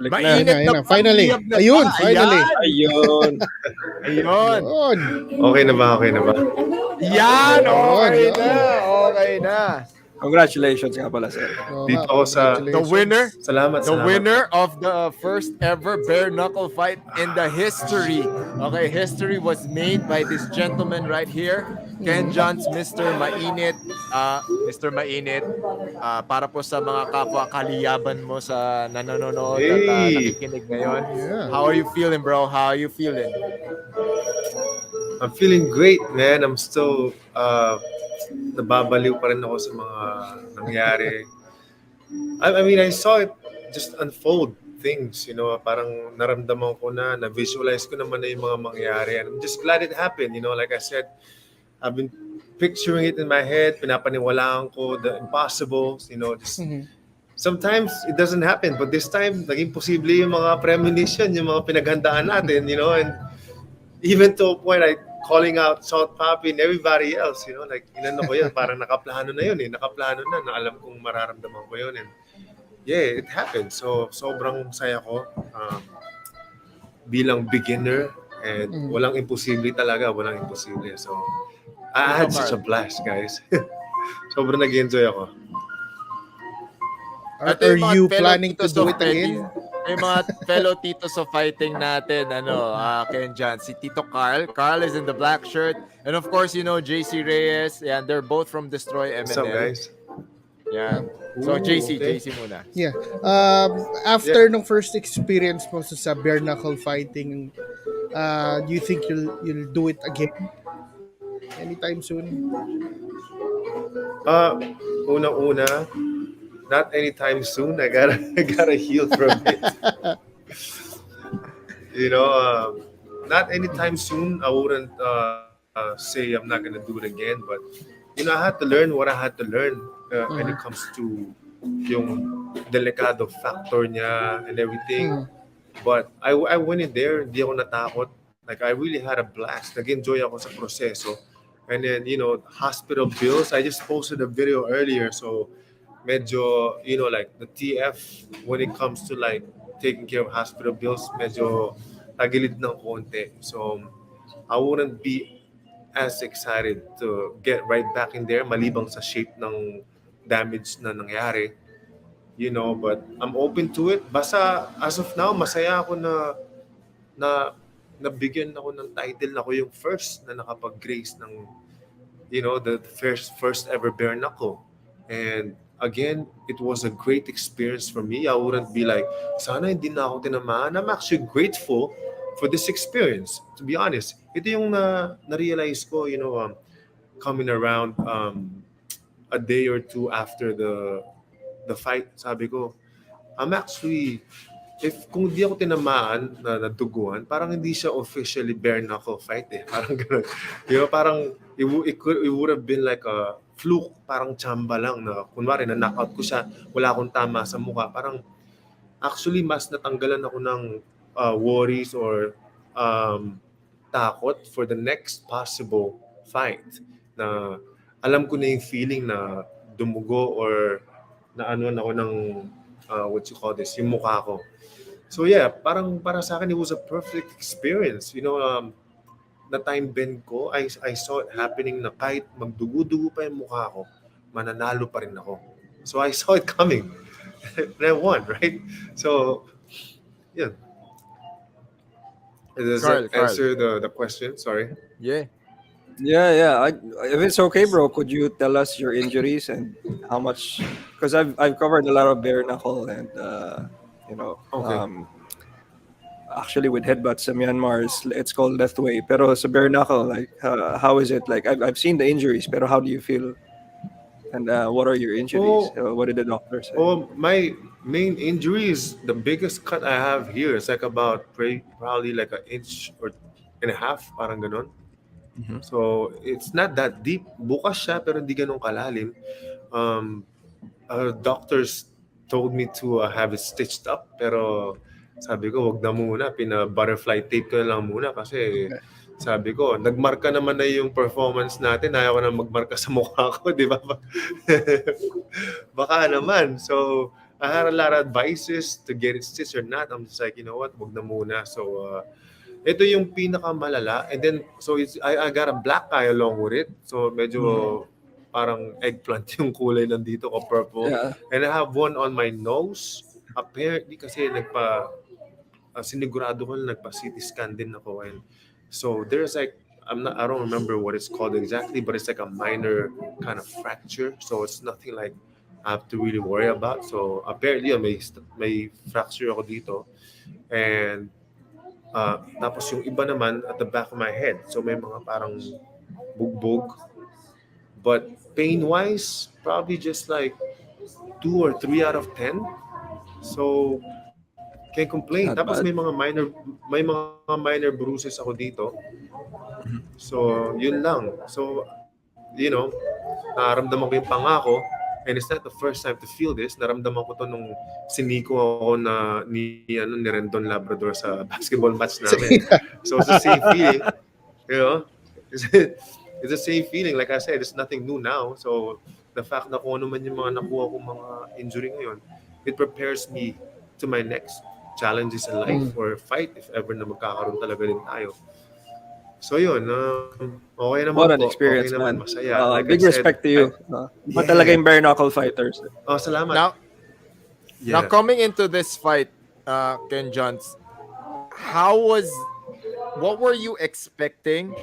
Mainit na finally. pa. Ayun, finally. Ayun. Ayun. Ayun. Okay na ba? Okay na ba? Yan, okay Ayun. na. Okay na. Congratulations nga pala, sir. Dito ako sa- The winner. Salamat, The salamat. winner of the first ever bare knuckle fight in the history. Okay, history was made by this gentleman right here, Ken John's Mr. Mainit. Mr. Mainit, para po sa mga kapwa kaliyaban mo sa nanonood at Hey! nakikinig ngayon. Yeah. How are you feeling, bro? How are you feeling? I'm feeling great, man. I'm still nababaliw pa rin ako sa mga nangyari. I mean, I saw it just unfold things, you know, parang naramdaman ko na-visualize ko naman na yung mga mangyari. And I'm just glad it happened, you know, like I said, I've been picturing it in my head, pinapaniwalaan ko the impossible, you know, just sometimes it doesn't happen, but this time, naging posible yung mga premonition, yung mga pinaghandaan natin, you know, and even to a point, I calling out Salt Papi and everybody else, you know, like, inano ko yun, parang nakaplano na yun nakaplano na alam kong mararamdaman ko yun, and yeah, it happened. So, sobrang saya ko bilang beginner, and walang imposible talaga, walang imposible. So, I had such a blast, guys. Sobrang nag-enjoy ako. Are you planning to do it again? May mga fellow titos of fighting natin, Ken John, si Tito Carl. Carl is in the black shirt. And of course, you know, JC Reyes. Yeah, they're both from Destroy MNL. What's up, guys? Yeah. So, Ooh, JC okay. muna. Yeah. After nung first experience mo sa bare knuckle fighting, do you think you'll do it again anytime soon? Unang-una, not anytime soon. I gotta heal from it. You know, not anytime soon. I wouldn't say I'm not gonna do it again, but you know, I had to learn what I had to learn when it comes to yung delikado factor niya and everything. But I went in there, hindi ako natakot. Like, I really had a blast. Nag-enjoy ako sa proseso. And then, you know, hospital bills. I just posted a video earlier, so medyo, you know, like the TF when it comes to like taking care of hospital bills, medyo tagilid ng konti. So I wouldn't be as excited to get right back in there malibang sa shape ng damage na nangyari, you know, but I'm open to it. Basta as of now, masaya ako na nabigyan ako ng title na ako yung first na nakapag-grace ng, you know, the first ever bare knuckle. And again, it was a great experience for me. I wouldn't be like, sana hindi na ako tinamaan. I'm actually grateful for this experience, to be honest. Ito yung na-realize ko, you know, coming around a day or two after the fight, sabi ko, I'm actually, kung di ako tinamaan na naduguan, parang hindi siya officially bare knuckle fight eh. Parang gano'n. You know, parang it would have been like a fluke, parang chamba lang na kunwari na knockout ko siya, wala akong tama sa mukha. Parang actually mas natanggalan ako ng worries or takot for the next possible fight. Na alam ko na yung feeling na dumugo or na ano ako ng what you call this, yung mukha ko. So yeah, parang para sa akin, it was a perfect experience. You know, na time bend ko, I saw it happening na kahit magdugo-dugo pa yung mukha ko, mananalo pa rin ako. So I saw it coming. And I won, right? So, yeah. Does that answer the question? Sorry. Yeah. Yeah. If it's okay, bro, could you tell us your injuries and how much? Because I've covered a lot of bare knuckle and you know, Okay. Actually with headbutts sa Myanmar, it's called death way. Pero sa bare knuckle, like how is it? Like I've seen the injuries, pero how do you feel? And what are your injuries? What did the doctor say? My main injury is the biggest cut I have here. It's like about probably like an inch or and a half, parang ganon. So it's not that deep. Bukas siya pero hindi ganun kalalim. Doctors told me to have it stitched up, pero sabi ko wag na muna, pina-butterfly tape ko na lang muna kasi sabi ko, nagmarka naman na yung performance natin, ayaw ko na magmarka sa mukha ko, di ba? Baka naman. So I had a lot of advices to get it stitched or not. I'm just like, you know what, wag na muna. So, ito yung pinakamalala. And then, so I got a black eye along with it. So, medyo parang eggplant yung kulay nandito o purple. Yeah. And I have one on my nose. Apparently, kasi sinigurado ko na nagpa-CT scan din ako. And so, there's like, I don't remember what it's called exactly, but it's like a minor kind of fracture. So, it's nothing like I have to really worry about. So, apparently, may fracture ako dito. And tapos yung iba naman at the back of my head. So may mga parang bugbog. But pain-wise, probably just like 2 or 3 out of 10. So can't complain. Not Tapos bad. may mga minor bruises ako dito. So yun lang. So you know, nararamdaman ko yung pangako. And it's not the first time to feel this. Naramdaman ko to nung siniko ako ni Rendon Labrador sa basketball match namin. So it's the same feeling. You know? It's the same feeling. Like I said, it's nothing new now. So the fact na kung ano man yung mga nakuha kong mga injury ngayon, it prepares me to my next challenges in life or fight if ever na magkakaroon talaga din tayo. So yun, okay naman What an po. experience, Okay naman, man. masaya. Like Big I said, respect to you. Iba talaga yung bare knuckle fighters. Salamat. Now, Yeah. now coming into this fight, Ken Johns, what were you expecting?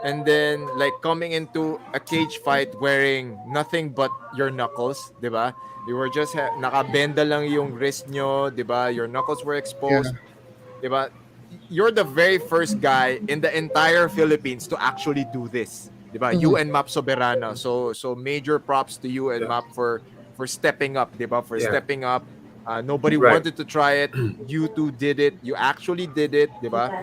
And then like coming into a cage fight wearing nothing but your knuckles, di ba? You were just nakabenda lang yung wrist nyo, di ba? Your knuckles were exposed, di ba? You're the very first guy in the entire Philippines to actually do this, di ba? You and Map Soberano. So major props to you and Map for stepping up, di ba? For stepping up. Nobody wanted to try it. You two did it. You actually did it, di ba?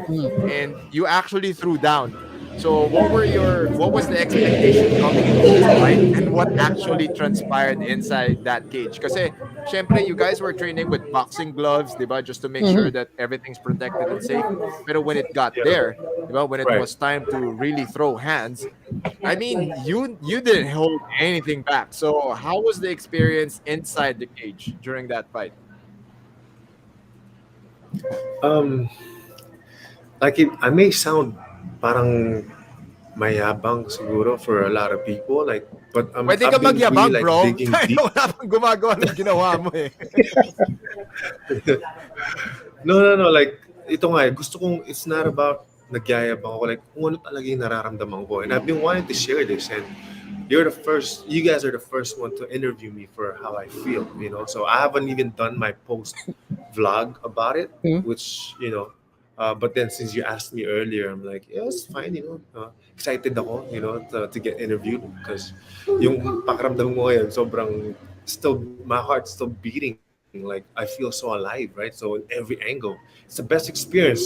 And you actually threw down. So what was the expectation coming into this fight and what actually transpired inside that cage? Kasi syempre you guys were training with boxing gloves, diba? Just to make sure that everything's protected and safe. Pero when it got there, diba? When it was time to really throw hands, I mean, you didn't hold anything back. So how was the experience inside the cage during that fight? I may sound parang mayabang siguro for a lot of people, like, but Pwede ka I've been magyabang, really, like, bro. digging deep. Wala pang gumagawa ng ginawa mo eh. No, like, ito nga, gusto kong, it's not about nagyayabang ako, like, kung ano talaga yung nararamdaman ko. And I've been wanting to share this, and you guys are the first one to interview me for how I feel, you know? So I haven't even done my post vlog about it, which, you know, but then since you asked me earlier, I'm like, yeah, it's fine, you know. Excited ako, you know, to get interviewed because yung pakiramdam ko ngayon, sobrang still, my heart's still beating. Like, I feel so alive, right? So in every angle, it's the best experience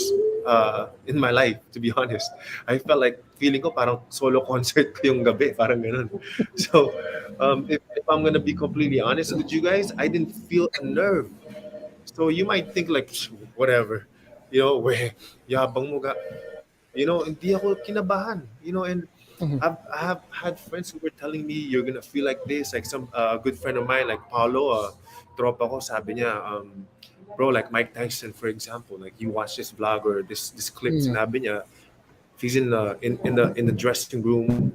in my life, to be honest. I felt like feeling ko parang solo concert ko yung gabi, parang ganun. So if I'm gonna be completely honest with you guys, I didn't feel a nerve. So you might think like, whatever, you know, where yabang mo ga, you know, hindi ako kinabahan, you know, and I have had friends who were telling me you're gonna feel like this, like some good friend of mine, like Paulo, tropa ko, sabi niya, bro, like Mike Tyson, for example, like you watch this vlog or this clip, sinabi niya, if he's in the dressing room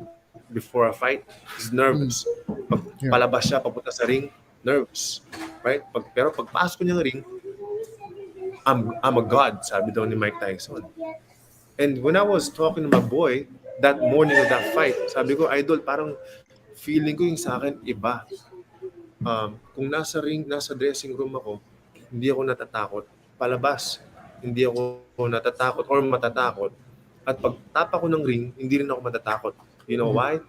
before a fight, he's nervous. Pag palabas siya, papunta sa ring, nervous, right? Pero pagpasok niya ng ring, I'm a god, sabi daw ni Mike Tyson. And when I was talking to my boy that morning of that fight, sabi ko, idol, parang feeling ko yung sa akin iba. Kung nasa dressing room ako, hindi ako natatakot. Palabas, hindi ako natatakot or matatakot. At pag tapa ko ng ring, hindi rin ako matatakot. You know why?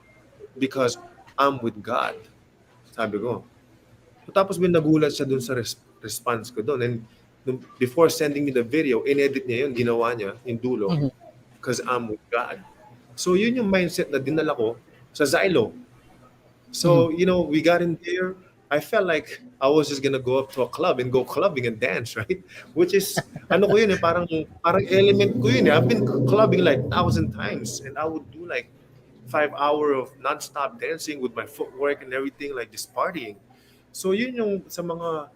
Because I'm with God. Sabi ko. So, tapos may nagulat siya dun sa response ko dun. And before sending me the video, in-edit niya yun, ginawa niya, yung dulo. Because I'm with God. So yun yung mindset na dinala ko sa Xylo. So, you know, we got in there. I felt like I was just gonna go up to a club and go clubbing and dance, right? Which is, ano ko yun eh, parang element ko yun eh. I've been clubbing like 1,000 times and I would do like 5 hours of non-stop dancing with my footwork and everything, like just partying. So yun yung sa mga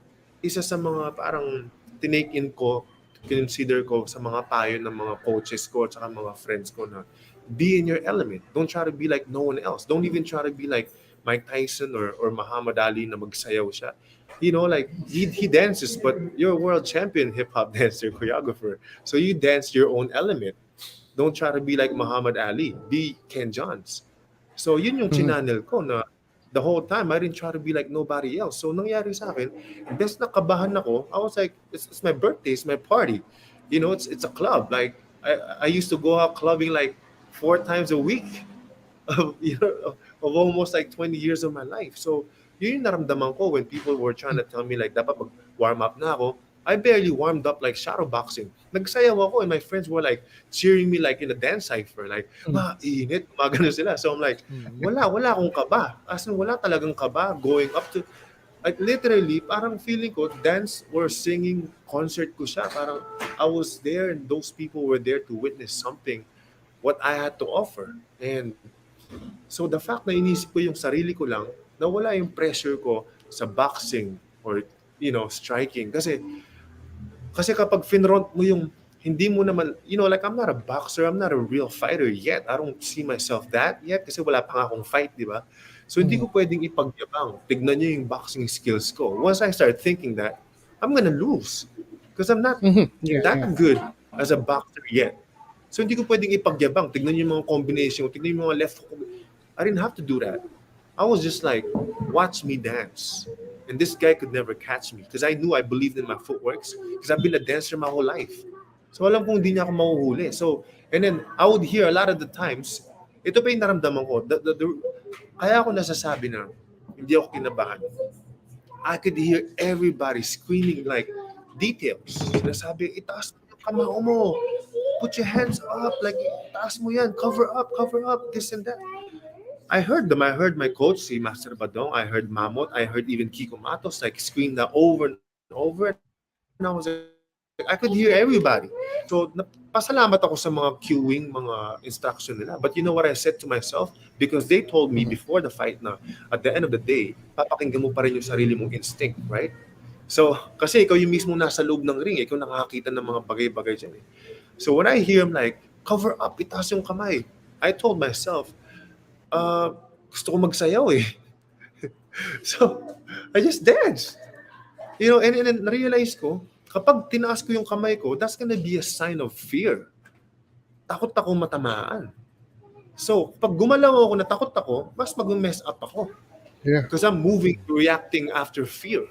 isa sa mga parang tinake in ko, consider ko sa mga payo ng mga coaches ko at saka mga friends ko na be in your element. Don't try to be like no one else. Don't even try to be like Mike Tyson or Muhammad Ali na magsayaw siya. You know, like he dances, but you're a world champion hip hop dancer, choreographer. So you dance your own element. Don't try to be like Muhammad Ali. Be Ken Johns. So yun yung Mhm. chinanel ko na the whole time I didn't try to be like nobody else. So nangyari sa akin, best na kabahan ako. I was like, it's my birthday, it's my party. You know, it's a club. Like I used to go out clubbing like 4 times a week of, of almost like 20 years of my life. So, yun yung naramdaman ko when people were trying to tell me like dapat mag-warm up na ako. I barely warmed up like shadow boxing. Nagsayaw ako and my friends were like cheering me like in a dance cipher. Like, init, gumagano sila. So I'm like, wala akong kaba. As in, wala talagang kaba going up to, like literally, parang feeling ko, dance or singing concert ko siya. Parang I was there and those people were there to witness something what I had to offer. And so the fact na inisip ko yung sarili ko lang, nawala yung pressure ko sa boxing or striking. Kasi kapag finront mo yung hindi mo naman, like I'm not a boxer, I'm not a real fighter yet. I don't see myself that yet kasi wala pa nga akong fight, di ba? So hindi ko pwedeng ipagyabang. Tignan niyo yung boxing skills ko. Once I start thinking that, I'm gonna lose. Because I'm not Yeah, that yeah. good as a boxer yet. So hindi ko pwedeng ipagyabang. Tignan niyo yung mga combination, tignan niyo yung mga left hook. I didn't have to do that. I was just like, watch me dance. And this guy could never catch me because I knew I believed in my footworks because I've been a dancer my whole life. So alam kong hindi niya ako mahuhuli. So, and then I would hear a lot of the times, ito pa yung naramdaman ko, kaya ako nasasabi na hindi ako kinabahan. I could hear everybody screaming like details. Sinasabi, itaas mo yung kamao mo. Put your hands up. Like, itaas mo yan. Cover up, this and that. I heard them. I heard my coach, si Master Badong. I heard Mamot. I heard even Kiko Matos like scream that over and over. And I was like, I could hear everybody. So, pasalamat ako sa mga cueing, mga instruction nila. But you know what I said to myself? Because they told me before the fight na at the end of the day, papakinggan mo pa rin yung sarili mong instinct, right? So, kasi ikaw yung mismo nasa loob ng ring, ikaw nakakakita ng mga bagay-bagay dyan. So, when I hear him like, cover up, itaas yung kamay, I told myself, gusto ko magsayaw eh. So, I just danced. And then na-realize ko, kapag tinaas ko yung kamay ko, that's gonna be a sign of fear. Takot akong matamaan. So, pag gumalaw ako, natakot ako, mas mag-mess up ako. Yeah. Because I'm moving, reacting after fear.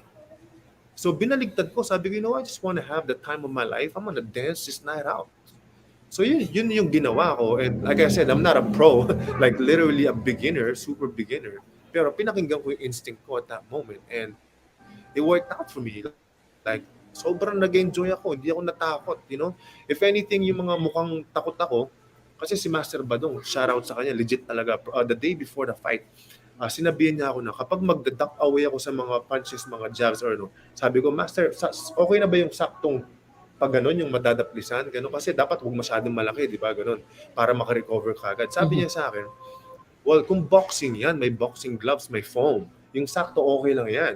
So, binaligtad ko. Sabi ko, I just want to have the time of my life. I'm gonna dance this night out. So, yun yung ginawa ko. And like I said, I'm not a pro. Like, literally a beginner, super beginner. Pero pinakinggan ko yung instinct ko at that moment. And it worked out for me. Like, sobrang nag-enjoy ako. Hindi ako natakot, If anything, yung mga mukhang takot ako, kasi si Master Badong, shoutout sa kanya, legit talaga. The day before the fight, sinabihan niya ako na kapag mag-duck away ako sa mga punches, mga jabs, or sabi ko, Master, okay na ba yung saktong pag gano'n, yung madadaplisan, gano'n, kasi dapat huwag masyadong malaki, di ba, gano'n, para makarecover ka agad. Sabi niya sa akin, well, kung boxing yan, may boxing gloves, may foam. Yung sakto, okay lang yan.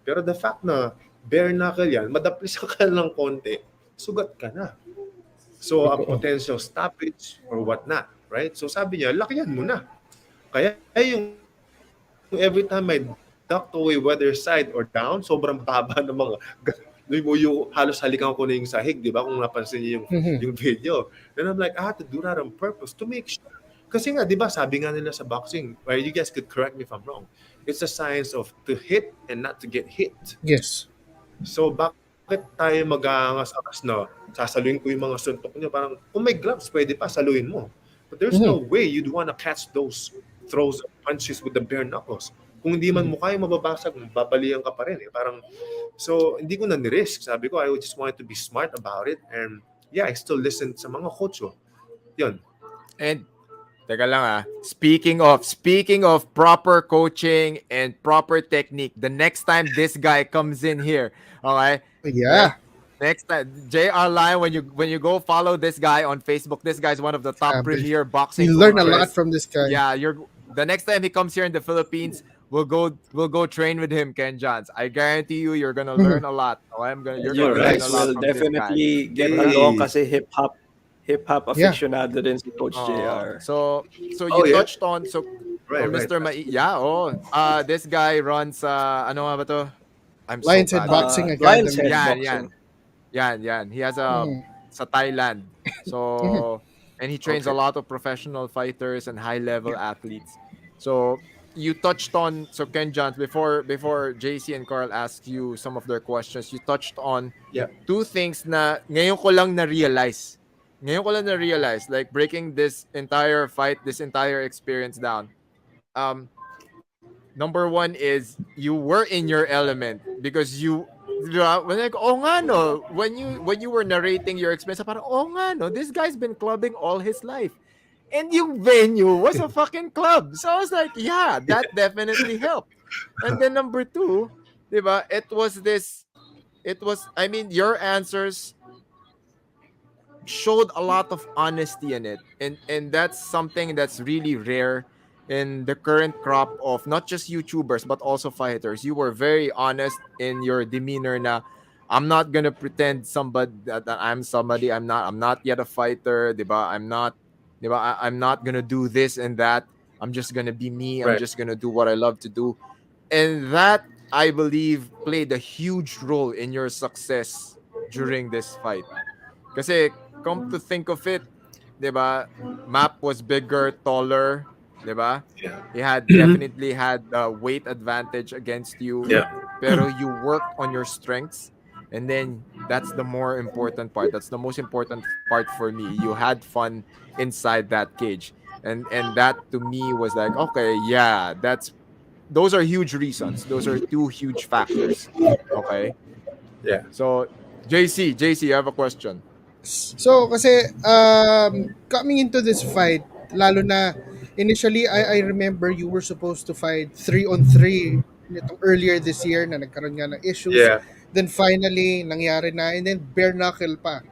Pero the fact na bare knuckle yan, madaplisan ka lang konti, sugat ka na. So, a potential stoppage or whatnot, right? So, sabi niya, lakihan mo na. Kaya yung every time I ducked away whether side or down, sobrang baba ng mga yung halos halikan ko na yung sahig, di ba? Kung napansin niyo yung video. And I'm like, I had to do that on purpose to make sure. Kasi nga, di ba, sabi nga nila sa boxing, right, you guys could correct me if I'm wrong, it's a science of to hit and not to get hit. Yes. So, bakit tayo mag-aangas-angas na sasaluin ko yung mga suntok niyo? Parang, kung may gloves, pwede pa, saluin mo. But there's no way you'd wanna catch those throws of punches with the bare knuckles. Kung hindi man mo kaya mababasag, babalian ka pa rin. Parang, so, hindi ko na ni-risk. Sabi ko, I just wanted to be smart about it. And yeah, I still listen sa mga coach ko. Yun. And teka lang speaking of proper coaching and proper technique, the next time this guy comes in here, okay? Yeah. Next time, JR Lion, when you go follow this guy on Facebook, this guy's one of the top premier boxing You learn a coaches. lot from this guy. Yeah, the next time he comes here in the Philippines, we'll go train with him, Ken Johns. I guarantee you, you're gonna learn a lot. Oh, you're You gonna learn guys a lot will from this guy. definitely get Hey. along kasi hip-hop Yeah. aficionado din si Coach JR. So Oh, you yeah? touched on Right. Mr. Yeah, this guy runs ano nga ba to? I'm so Lions Head bad. Boxing Lions Academy. Head Yan, Boxing. yan. He has Mhm. sa Thailand. So and he trains a Okay. lot of professional fighters and high-level athletes. So you touched on Ken Johns before JC and Carl asked you some of their questions. You touched on Yeah. two things na ngayon ko lang na-realize. Like breaking this entire fight, this entire experience down. Number one is you were in your element because when like nga no, when you were narrating your experience, parang nga no, this guy's been clubbing all his life. And yung venue was a fucking club. So I was like, yeah, that definitely helped. And then number two, diba, I mean, your answers showed a lot of honesty in it. And that's something that's really rare in the current crop of not just YouTubers but also fighters. You were very honest in your demeanor na I'm not gonna pretend that I'm somebody. I'm not yet a fighter, diba? I'm not gonna do this and that. I'm just gonna be me. I'm Right. just gonna do what I love to do. And that, I believe, played a huge role in your success during this fight. Kasi come to think of it, 'di ba? Map was bigger, taller, 'di ba? Yeah. He definitely had a weight advantage against you. Yeah. Pero you worked on your strengths, and then that's the more important part. That's the most important part for me. You had fun inside that cage. And that to me was like, okay, yeah, those are huge reasons. Those are two huge factors. Okay? Yeah. So, JC, you have a question. So, kasi coming into this fight, lalo na initially, I remember you were supposed to fight 3-on-3 earlier this year na nagkaroon nga ng issues. Yeah. Then finally, nangyari na. And then bare knuckle pa.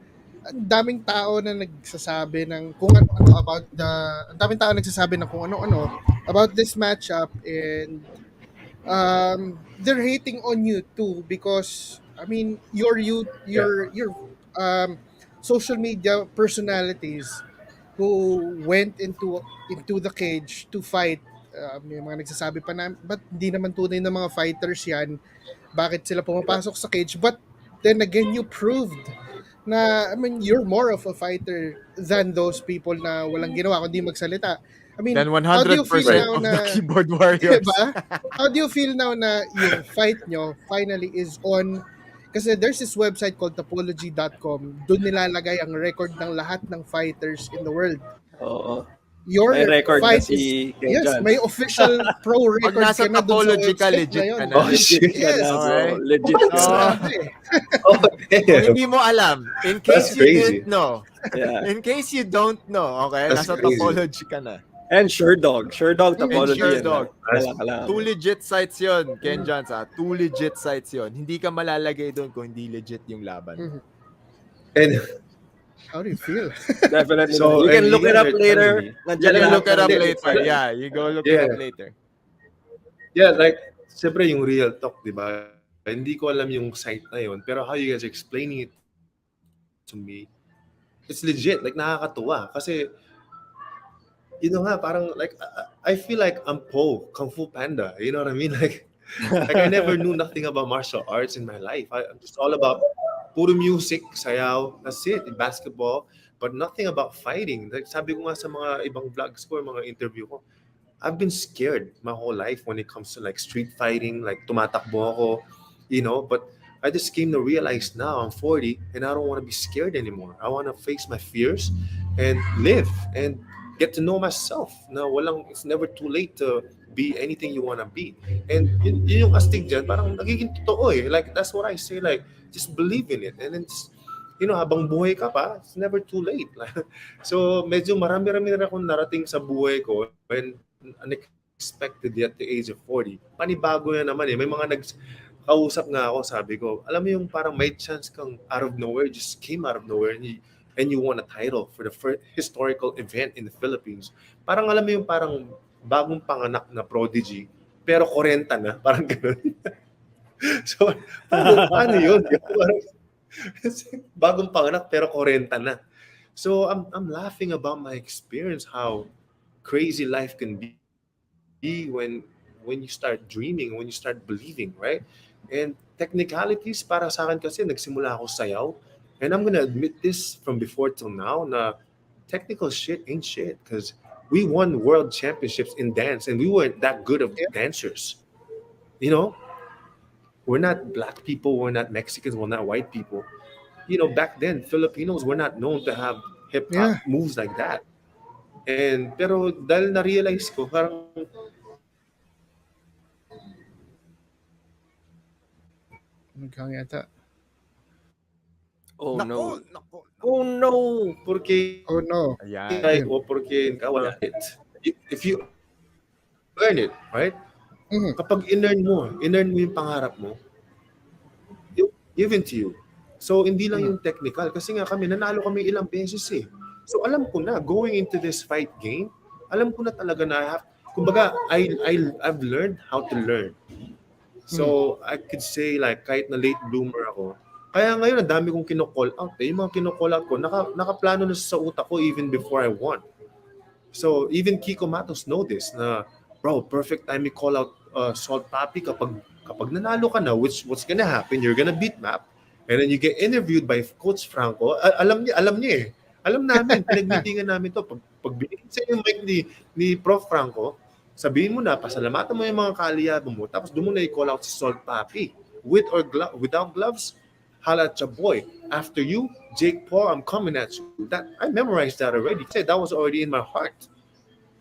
Ang daming tao na nagsasabi ng kung ano about ang daming tao nagsasabi ng kung ano-ano about this matchup, and they're hating on you too because I mean your social media personalities who went into the cage to fight. May mga nagsasabi pa na but hindi naman tunay na mga fighters yan, bakit sila pumapasok sa cage? But then again, you proved na, I mean, you're more of a fighter than those people na walang ginawa kundi magsalita. I mean, Then how do you 100% feel now of na, the keyboard warriors. diba? How do you feel now na yung fight nyo finally is on? Kasi there's this website called topology.com. Doon nilalagay ang record ng lahat ng fighters in the world. Oo. Your May record na fight si is, Ken yes, Johns. may official pro Pag record nasa ka na doon sa Topology ka, website legit na yun. ka na. Oh, shit. Yes. So, Okay. legit ka. Oh. Grabe. Oh, Kung damn. hindi mo alam, in case That's you crazy. didn't know, Yeah. in case you don't know, okay, That's nasa crazy. Topology ka na. And Sure Dog topology. Sure yan. Dog. Kailangan. Two legit sites yun, Ken Johns, Two legit sites yun. Hindi ka malalagay doon kung hindi legit yung laban. Mhm. And How do you feel? Definitely. So, you can and look it up you're later. telling me- Nandiyan You can lahat look it ng up legit later. sites. Yeah, you go look it Yeah. up later. yeah, like, siyempre yung real talk, di ba? Hindi ko alam yung site na yun, pero how you guys are explaining it to me, it's legit. Like, nakakatuwa. Kasi, you know nga, parang, like, I feel like I'm Po, Kung Fu Panda. You know what I mean? Like I never knew nothing about martial arts in my life. I'm just all about puro music, sayaw, that's it, basketball, but nothing about fighting. Like, sabi ko nga sa mga ibang vlogs ko, mga interview ko, I've been scared my whole life when it comes to like street fighting, like tumatakbo ako, you know, but I just came to realize now I'm 40 and I don't want to be scared anymore. I want to face my fears and live and get to know myself. Na it's never too late to be anything you want to be. And yun yung astig dyan, parang nagiging totoo eh. Like, that's what I say, like, just believe in it. And then just, you know, habang buhay ka pa, it's never too late. So, medyo marami-rami na akong narating sa buhay ko when unexpected at the age of 40. Panibago na naman eh. May mga kausap nga ako, sabi ko, alam mo yung parang may chance kang out of nowhere, just came out of nowhere and you won a title for the first historical event in the Philippines. Parang alam mo yung parang bagong panganak na prodigy pero 40 na. Parang gano'n. So, paano yun? Bagong panganak pero 40 na. So I'm laughing about my experience, how crazy life can be when you start dreaming, when you start believing, right? And technicalities para sa akin kasi nagsimula ako sayaw, and I'm gonna admit this from before till now na technical shit ain't shit, because we won world championships in dance and we weren't that good of dancers. You know, we're not black people, we're not Mexicans, we're not white people. You know, back then Filipinos were not known to have hip hop moves like that. And pero dahil na-realize ko, parang Nagkang yata. Oh no. Nako. Oh no. porque Oh no. Ayan. o porque wala it. If you earn it, right? Mhm. Kapag in-earn mo yung pangarap mo, given to you. So hindi lang yung technical, kasi nga kami nanalo kami ilang beses eh. So alam ko na going into this fight game, alam ko na talaga na kumbaga I've learned how to learn. So I could say like kahit na late bloomer ako, kaya ngayon ang dami kong kino-call out. Yung mga kino-call out ko, nakaplano na sa utak ko even before I won. So even Kiko Matos know this na, bro, perfect time you call out Salt Papi kapag nanalo ka na, what's gonna happen, you're gonna beat Map, and then you get interviewed by Coach Franco. Alam niya eh. Alam namin, pinag-meetingan namin to. Pag binigyan sa yung mic ni Prof. Franco, sabihin mo na, pasalamatan mo yung mga kaaliyado mo, tapos doon mo na i-call out si Salt Papi. With or without gloves, holla at your boy. After you, Jake Paul, I'm coming at you. That I memorized that already. Kasi that was already in my heart.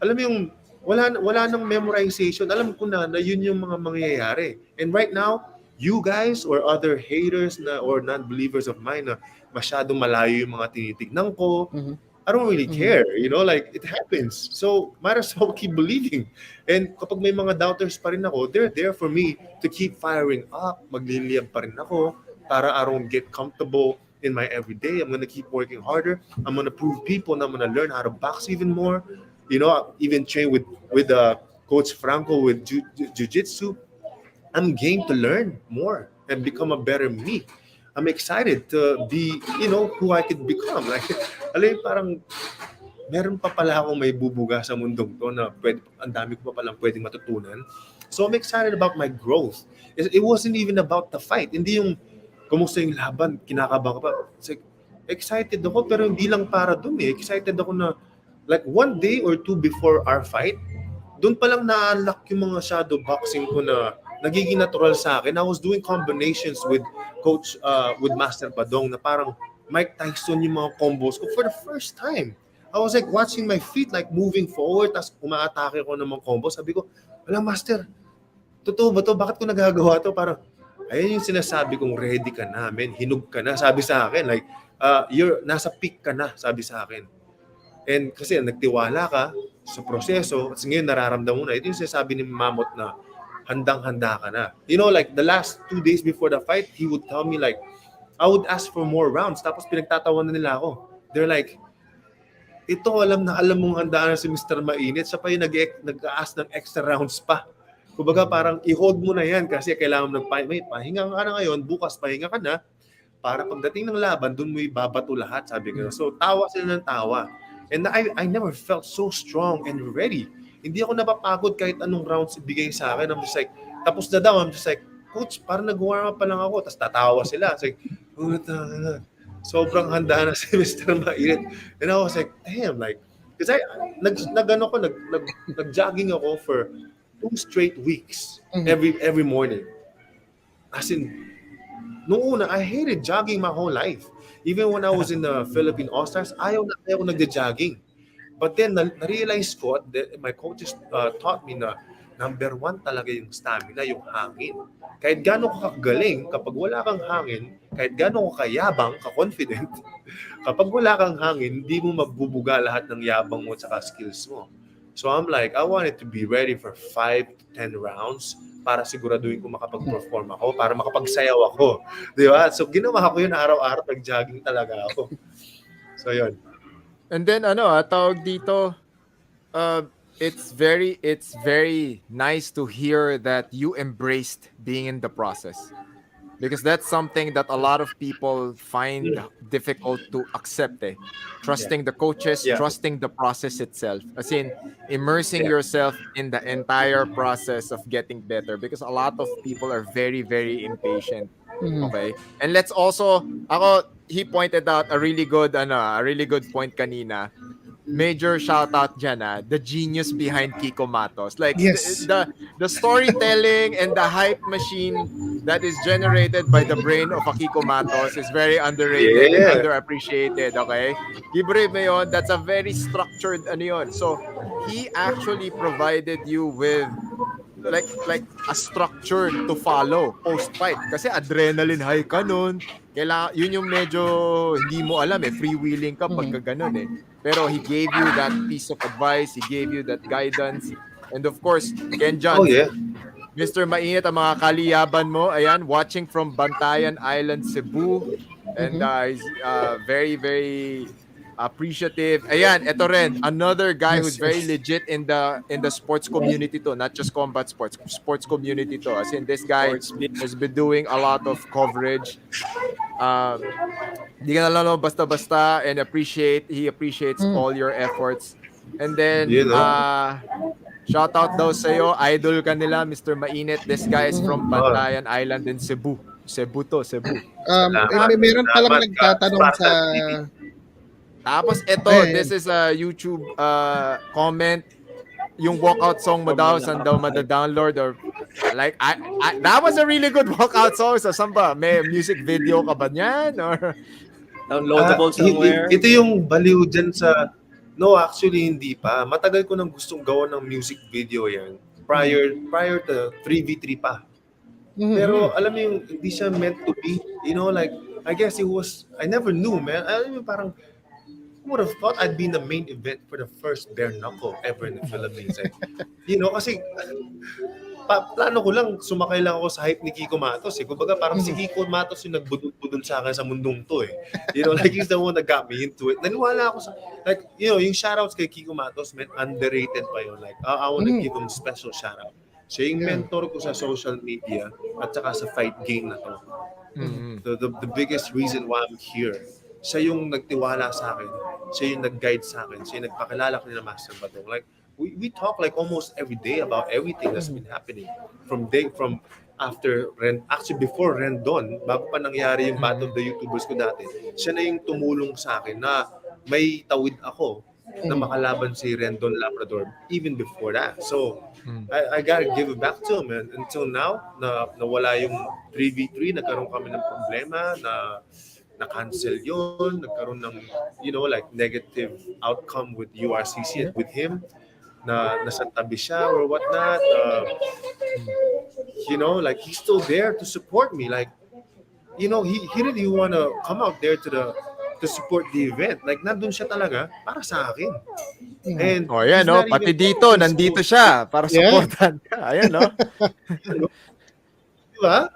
Alam mo yung wala nang memorization. Alam ko na yun yung mga mangyayari. And right now, you guys or other haters na or non-believers of mine na masyadong malayo yung mga tinitignan ko, I don't really care. You know, like, it happens. So, might as well keep believing. And kapag may mga doubters pa rin ako, they're there for me to keep firing up. Magliliyab pa rin ako para I don't get comfortable in my everyday. I'm gonna keep working harder. I'm gonna prove people and I'm gonna learn how to box even more. You know, even train with Coach Franco with Jiu-Jitsu. I'm game to learn more and become a better me. I'm excited to be, you know, who I could become. Like, alam, parang meron pa pala akong may bubuga sa mundong to na ang dami ko pa palang pwedeng matutunan. So I'm excited about my growth. It wasn't even about the fight. Hindi yung kumusta yung laban, kinakabahan ka pa. It's like, excited ako pero hindi lang para dun eh. Excited ako na like one day or two before our fight, doon pa lang na-unlock yung mga shadow boxing ko na nagiging natural sa akin. I was doing combinations with Coach, with Master Badong na parang Mike Tyson yung mga combos ko for the first time. I was like watching my feet like moving forward, tapos umaatake ko ng mga combos. Sabi ko, wala Master, totoo ba to? Bakit ko nagagawa to? Parang, ayun yung sinasabi kong ready ka na, men. Hinug ka na, sabi sa akin. Like, you're nasa peak ka na, sabi sa akin. And kasi nagtiwala ka sa proseso, at ngayon nararamdaman mo na, ito yung sinasabi ni Mamot na handang-handa ka na. You know, like the last 2 days before the fight, he would tell me like, I would ask for more rounds, tapos pinagtatawanan nila ako. They're like, ito alam mong handaan na si Mr. Mainit, siya pa yung nag-ask ng extra rounds pa. Kumbaga parang i-hold mo na yan kasi kailangan mo pahinga ka na ngayon, bukas pahinga ka na, para pagdating ng laban, dun mo ibabato lahat, sabi ko. So tawa sila ng tawa. And I never felt so strong and ready. Hindi ako napapagod kahit anong rounds ibigay sa akin. I'm just like, tapos na daw, I'm just like, Coach, parang nag-warm up pa lang ako. Tapos tatawa sila. It's like, sobrang handa na si Mr. Mainit. And I was like, damn, like, kasi nag-jogging ako for 2 straight weeks every morning. As in, noong una, I hated jogging my whole life. Even when I was in the Philippine All-Stars, ayaw ko nagja-jogging. But then, na-realize ko, my coaches taught me na number 1 talaga yung stamina, yung hangin. Kahit gano'n ka kagaling, kapag wala kang hangin, kahit gano'n ka kayabang, ka-confident, kapag wala kang hangin, hindi mo magbubuga lahat ng yabang mo at saka skills mo. So I'm like, I wanted to be ready for 5 to 10 rounds para siguraduhin ko makapag-perform ako, para makapagsayaw ako. Di ba? So ginawa ko yun araw-araw, nag-jogging talaga ako. So yun. And then tawag dito, it's very nice to hear that you embraced being in the process, because that's something that a lot of people find difficult to accept. Yeah. Trusting the coaches, Yeah. trusting the process itself, as in immersing Yeah. yourself in the entire process of getting better, because a lot of people are very, very impatient. Mhm. Okay, and let's also, he pointed out a really good point kanina. Major shout out dyan, the genius behind Kiko Matos. Like Yes. the storytelling and the hype machine that is generated by the brain of a Kiko Matos is very underrated and Yeah. underappreciated, okay? Gibre mo yun, that's a very structured ano yun. So, he actually provided you with like a structure to follow post fight, kasi adrenaline high ka nun. Kailangan yun yung medyo hindi mo alam, freewheeling ka Mhm. pagka ganun, pero he gave you that piece of advice, he gave you that guidance. And of course, Ken Oh Johns, yeah. Mr. Mainit, ang mga kaliyaban mo, ayan, watching from Bantayan Island, Cebu. And Mhm. he's very, very appreciative. Ayan, eto rin, another guy who's Yes, very yes. legit in the sports community to, not just combat sports, sports community to. As in, this guy Sports beat. has been doing a lot of coverage. Um, Di ka na lang basta-basta, and he appreciates Mm. all your efforts. And then, You know. shout out daw sa'yo, idol ka nila, Mr. Mainit. This guy is from Mhm. Oh, Bantayan Island in Cebu. Cebu to, Cebu. salamat. Meron palang Salamat ka. nagtatanong sa Spartan TV. Tapos ito, ayan, ayan. this is a YouTube comment. Yung walkout song mo daw, saan daw mada-download, or like, that was a really good walkout song. So, saan ba? May music video ka ba niyan? Or, Downloadable somewhere. Ito yung baliw dyan sa... No, actually, hindi pa. Matagal ko nang gustong gawa ng music video yan. Prior to 3v3 pa. Mhm. Pero alam mo yung hindi siya meant to be. You know, like, I guess it was... I never knew, man. Alam mo parang... Who would have thought I'd be in the main event for the first bare knuckle ever in the Philippines? Like, you know, kasi plano ko lang, sumakay lang ako sa hype ni Kiko Matos. Kumbaga parang si Kiko Matos yung nagbudol-budol sa akin sa mundong to. You know, like he's the one that got me into it. Naniwala ako sa, like, you know, yung shoutouts kay Kiko Matos, man, underrated pa yun. Like, I want to give him special shoutout. Siya yung mentor ko sa social media at saka sa fight game na to. The biggest reason why I'm here. Siya yung nagtiwala sa akin. Siya yung nag-guide sa akin. Siya yung nagpakilala ko nila Master Badong. Like, we talk like almost every day about everything that's been happening. From after actually before Rendon, bago pa nangyari yung Battle of the YouTubers ko dati, siya na yung tumulong sa akin na may tawid ako na makalaban si Rendon Labrador even before that. So, I gotta give it back to him. And until now, na wala yung 3v3, nagkaroon kami ng problema na-cancel yun, nagkaroon ng, you know, like negative outcome with URCC and with him, na nasantabi siya or whatnot. You know, like he's still there to support me. Like, you know, he really want to come out there to support the event. Like, nandun siya talaga para sa akin. And oh, ayan, he's no? not Pati even dito, in nandito school. siya para Yeah. supportan ka. Ayan, no? Diba?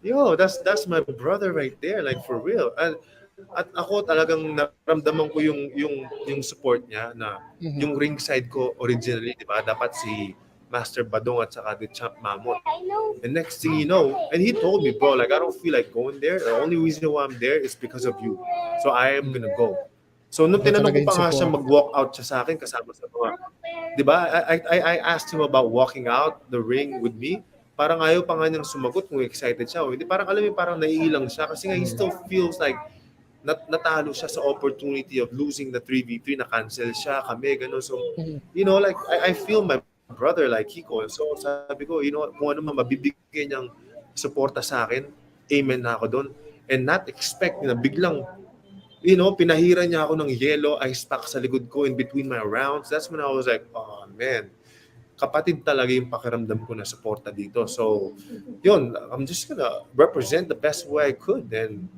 Yo, that's my brother right there, like for real. At ako talagang naramdaman ko yung support niya na yung ringside ko originally, 'di ba? Dapat si Master Badong at saka the Champ Mamot. And next thing you know, and he told me, bro, like I don't feel like going there. The only reason why I'm there is because of you. So I am gonna go. So nung Iba tinanong talaga ko pa yung nga siya support. mag-walk out siya sa akin kasama sa mga, 'di ba? I asked him about walking out the ring with me. Parang ayaw pa nga niyang sumagot kung excited siya o hindi. Parang alam mo, parang naiilang siya kasi nga he still feels like natalo siya sa opportunity of losing the 3v3, na-cancel siya, kami, gano'n. So, you know, like, I feel my brother like Kiko. So, sabi ko, you know, kung ano man mabibigay niyang suporta sa akin, amen na ako doon. And not expect na biglang, you know, pinahira niya ako ng yellow ice pack sa likod ko in between my rounds. That's when I was like, oh, man. Kapatid talaga yung pakiramdam ko na suporta dito. So, yun, I'm just gonna represent the best way I could. And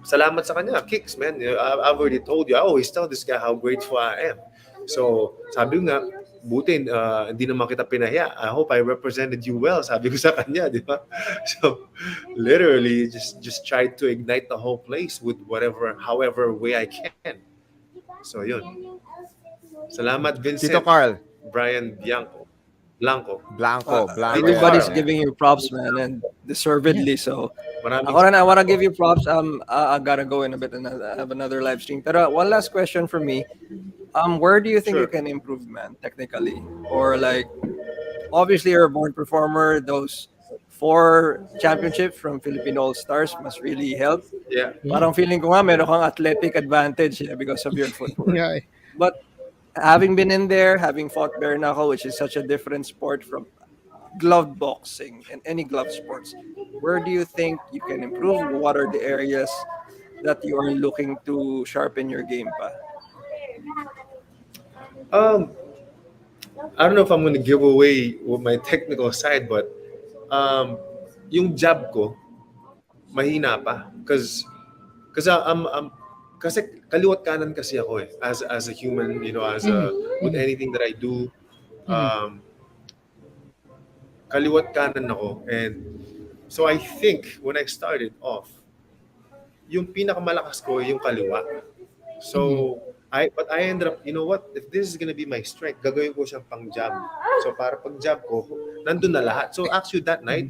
salamat sa kanya. Kicks, man. I've already told you, I always tell this guy how grateful I am. So, sabi ko nga, buti, hindi naman kita pinahiya. I hope I represented you well, sabi ko sa kanya, di ba? So, literally, just try to ignite the whole place with however way I can. So, yun. Salamat, Tito Vincent. Carl. Brian Blanco. Blanco. Tito Yan. Everybody's Carl. giving you props, man, and deservedly so. Maraming Ako rin, I want to give you props. I gotta go in a bit and I have another live stream. Pero one last question from me. Where do you think you Sure. can improve, man, technically? Or like, obviously you're a born performer. Those 4 championships from Filipino All-Stars must really help. Yeah. Parang feeling ko nga meron kang athletic advantage because of your footwork. Yeah. But having been in there, having fought bare knuckle, which is such a different sport from glove boxing and any glove sports, where do you think you can improve? What are the areas that you are looking to sharpen your game pa? I don't know if I'm going to give away with my technical side, but yung jab ko mahina pa because kasi kaliwat kanan kasi ako as a human, as with anything that I do, kaliwat kanan ako, and so I think when I started off, yung pinakamalakas ko yung kaliwa. So I ended up, you know what, if this is gonna be my strength, gagawin ko siyang pang jab. So para pag jab ko, nandun na lahat. So actually that night,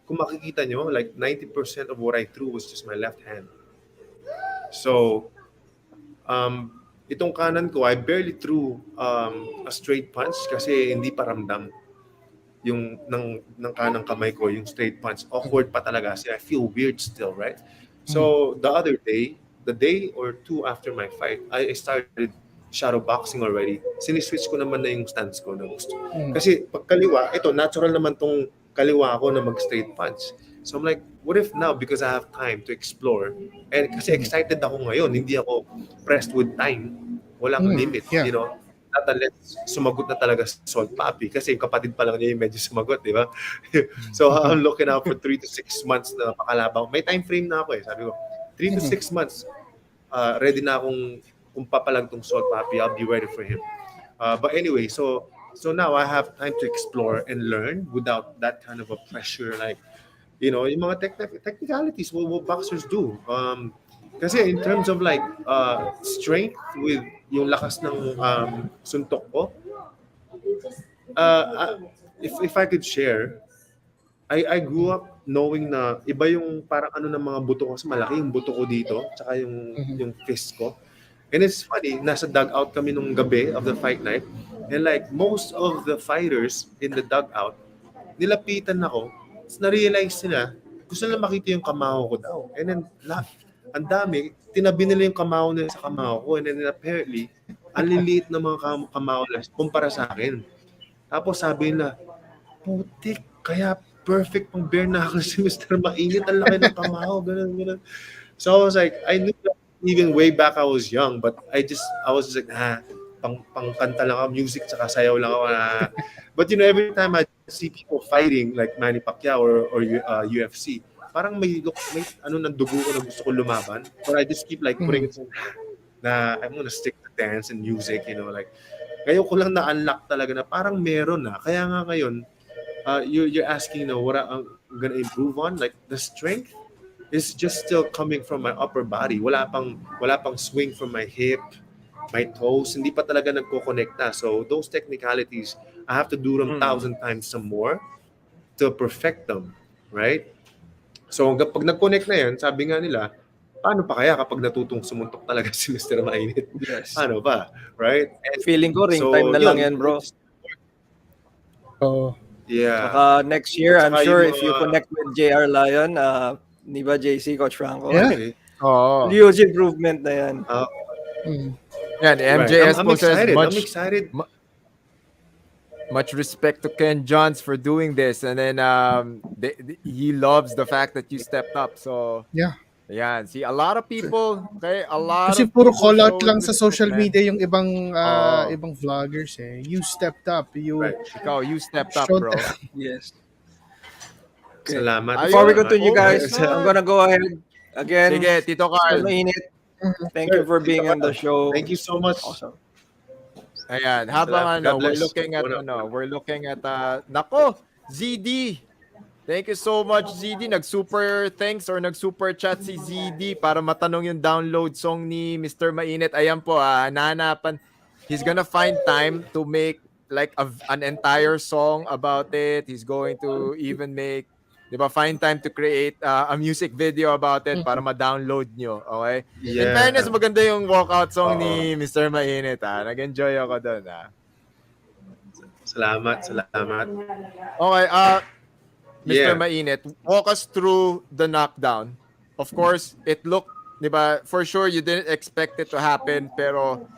kung makikita nyo, like 90% of what I threw was just my left hand. So itong kanan ko, I barely threw a straight punch kasi hindi pa ramdam yung ng kanang kamay ko, yung straight punch. Awkward pa talaga kasi I feel weird still, right? So the other day, the day or two after my fight, I started shadow boxing already. Siniswitch ko naman na yung stance ko na gusto. Kasi pag kaliwa, ito, natural naman tong kaliwa ako na mag-straight punch. So I'm like, what if now, because I have time to explore, and kasi excited ako ngayon, hindi ako pressed with time, walang limit, Yeah. Not unless sumagot na talaga si Salt Papi, kasi yung kapatid pa lang niya yung medyo sumagot, di ba? So I'm looking out for 3 to 6 months na pakalabang. May time frame na ako sabi ko, 3 to 6 months, ready na akong kung papalag tong Salt Papi, I'll be ready for him. But anyway, so now I have time to explore and learn without that kind of a pressure, like, yung mga technicalities what boxers do. Kasi in terms of like strength with yung lakas ng suntok ko, if I could share, I grew up knowing na iba yung parang ng mga buto ko, kasi malaki yung buto ko dito, tsaka yung fist ko. And it's funny, nasa dugout kami nung gabi of the fight night, and like most of the fighters in the dugout, nilapitan ako, na-realize nila, gusto nila makita yung kamao ko daw. And then, ang dami, tinabi nila yung kamao nila sa kamao ko, and then apparently, ang liliit na mga kamao nila kumpara sa akin. Tapos sabi nila, putik, kaya perfect pang bare knuckle si Mr. Mainit, ang laki ng kamao, ganun. So I was like, I knew that even way back I was young, but I was just like, pang kanta lang ako, music, tsaka sayaw lang ako. But every time I see people fighting, like Manny Pacquiao or UFC, parang may ng dugo ko na gusto ko lumaban, but I just keep like putting it na I'm gonna stick to dance and music, like ngayon ko lang na-unlock talaga na parang meron na. Kaya nga ngayon, you're asking what I'm gonna improve on, like the strength is just still coming from my upper body. Wala pang swing from my hip, my toes, hindi pa talaga nagko-connecta. So those technicalities, I have to do them 1,000 times some more to perfect them, right? So pag nag-connect na yan, sabi nga nila, paano pa kaya kapag natutong sumuntok talaga si Mr. Mainit? Yes. Paano ba? Right? And Feeling ko ring time na lang yan, bro. Oh. Yeah. Next year, I'm Saka sure yung if you connect with JR Lion, di ba JC, Coach Franco? Yeah. Okay. Oo. Huge improvement na yan. Yan, MJS I'm po says excited. much, I'm excited. much respect to Ken Johns for doing this. And then he loves the fact that you stepped up. So, Yeah. yan. See, a lot of people, okay, a lot Kasi of puro people call out showing lang sa respect, social man. media yung ibang Oh. ibang vloggers You stepped up. You Right. Ikaw, you stepped up, showed bro. Yes. Salamat. Before we Ayun. continue, Oh guys, my God. I'm gonna go ahead again. Sige, Tito Carl. Mainit. Thank you for being on the show. Thank you so much. Awesome. Ayan, habang God we're bless. looking at nako, ZD. Thank you so much, ZD. Nag-super thanks or nag-super chat si ZD para matanong yung download song ni Mr. Mainit. Ayan po, nahanapan. He's gonna find time to make like an entire song about it. He's going to even make, di ba, find time to create a music video about it para ma-download nyo. Okay? In Yeah. fairness, maganda yung walkout song Oo. ni Mr. Mainit. Nag-enjoy ako doon. Salamat. Okay, Mr. Yeah. Mainit, walk us through the knockdown. Of course, it looked, di ba, for sure you didn't expect it to happen, pero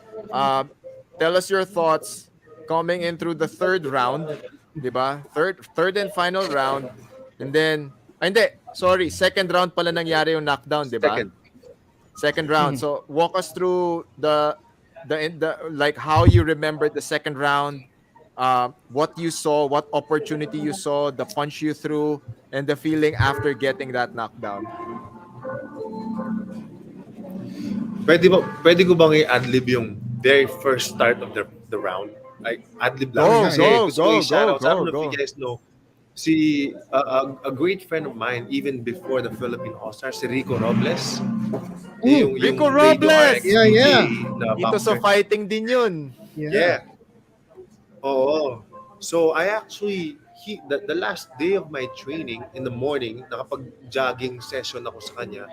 tell us your thoughts coming in through the third round, di ba? Third and final round. And then, hindi, sorry, second round pala nangyari yung knockdown, di ba? Second round. So, walk us through the like how you remembered the second round, what you saw, what opportunity you saw, the punch you threw, and the feeling after getting that knockdown. Pwede ko bang i-adlib yung very first start of the round? Like, adlib lang. Go, Kasi go, gusto ko go, i-shoutout. go, I don't know go. if you guys know, a great friend of mine, even before the Philippine All-Stars, si Rico Robles. Rico Robles! Yeah. Dito sa fighting din yun. Yeah. Oo. So I actually, the last day of my training in the morning, nakapag-jogging session ako sa kanya.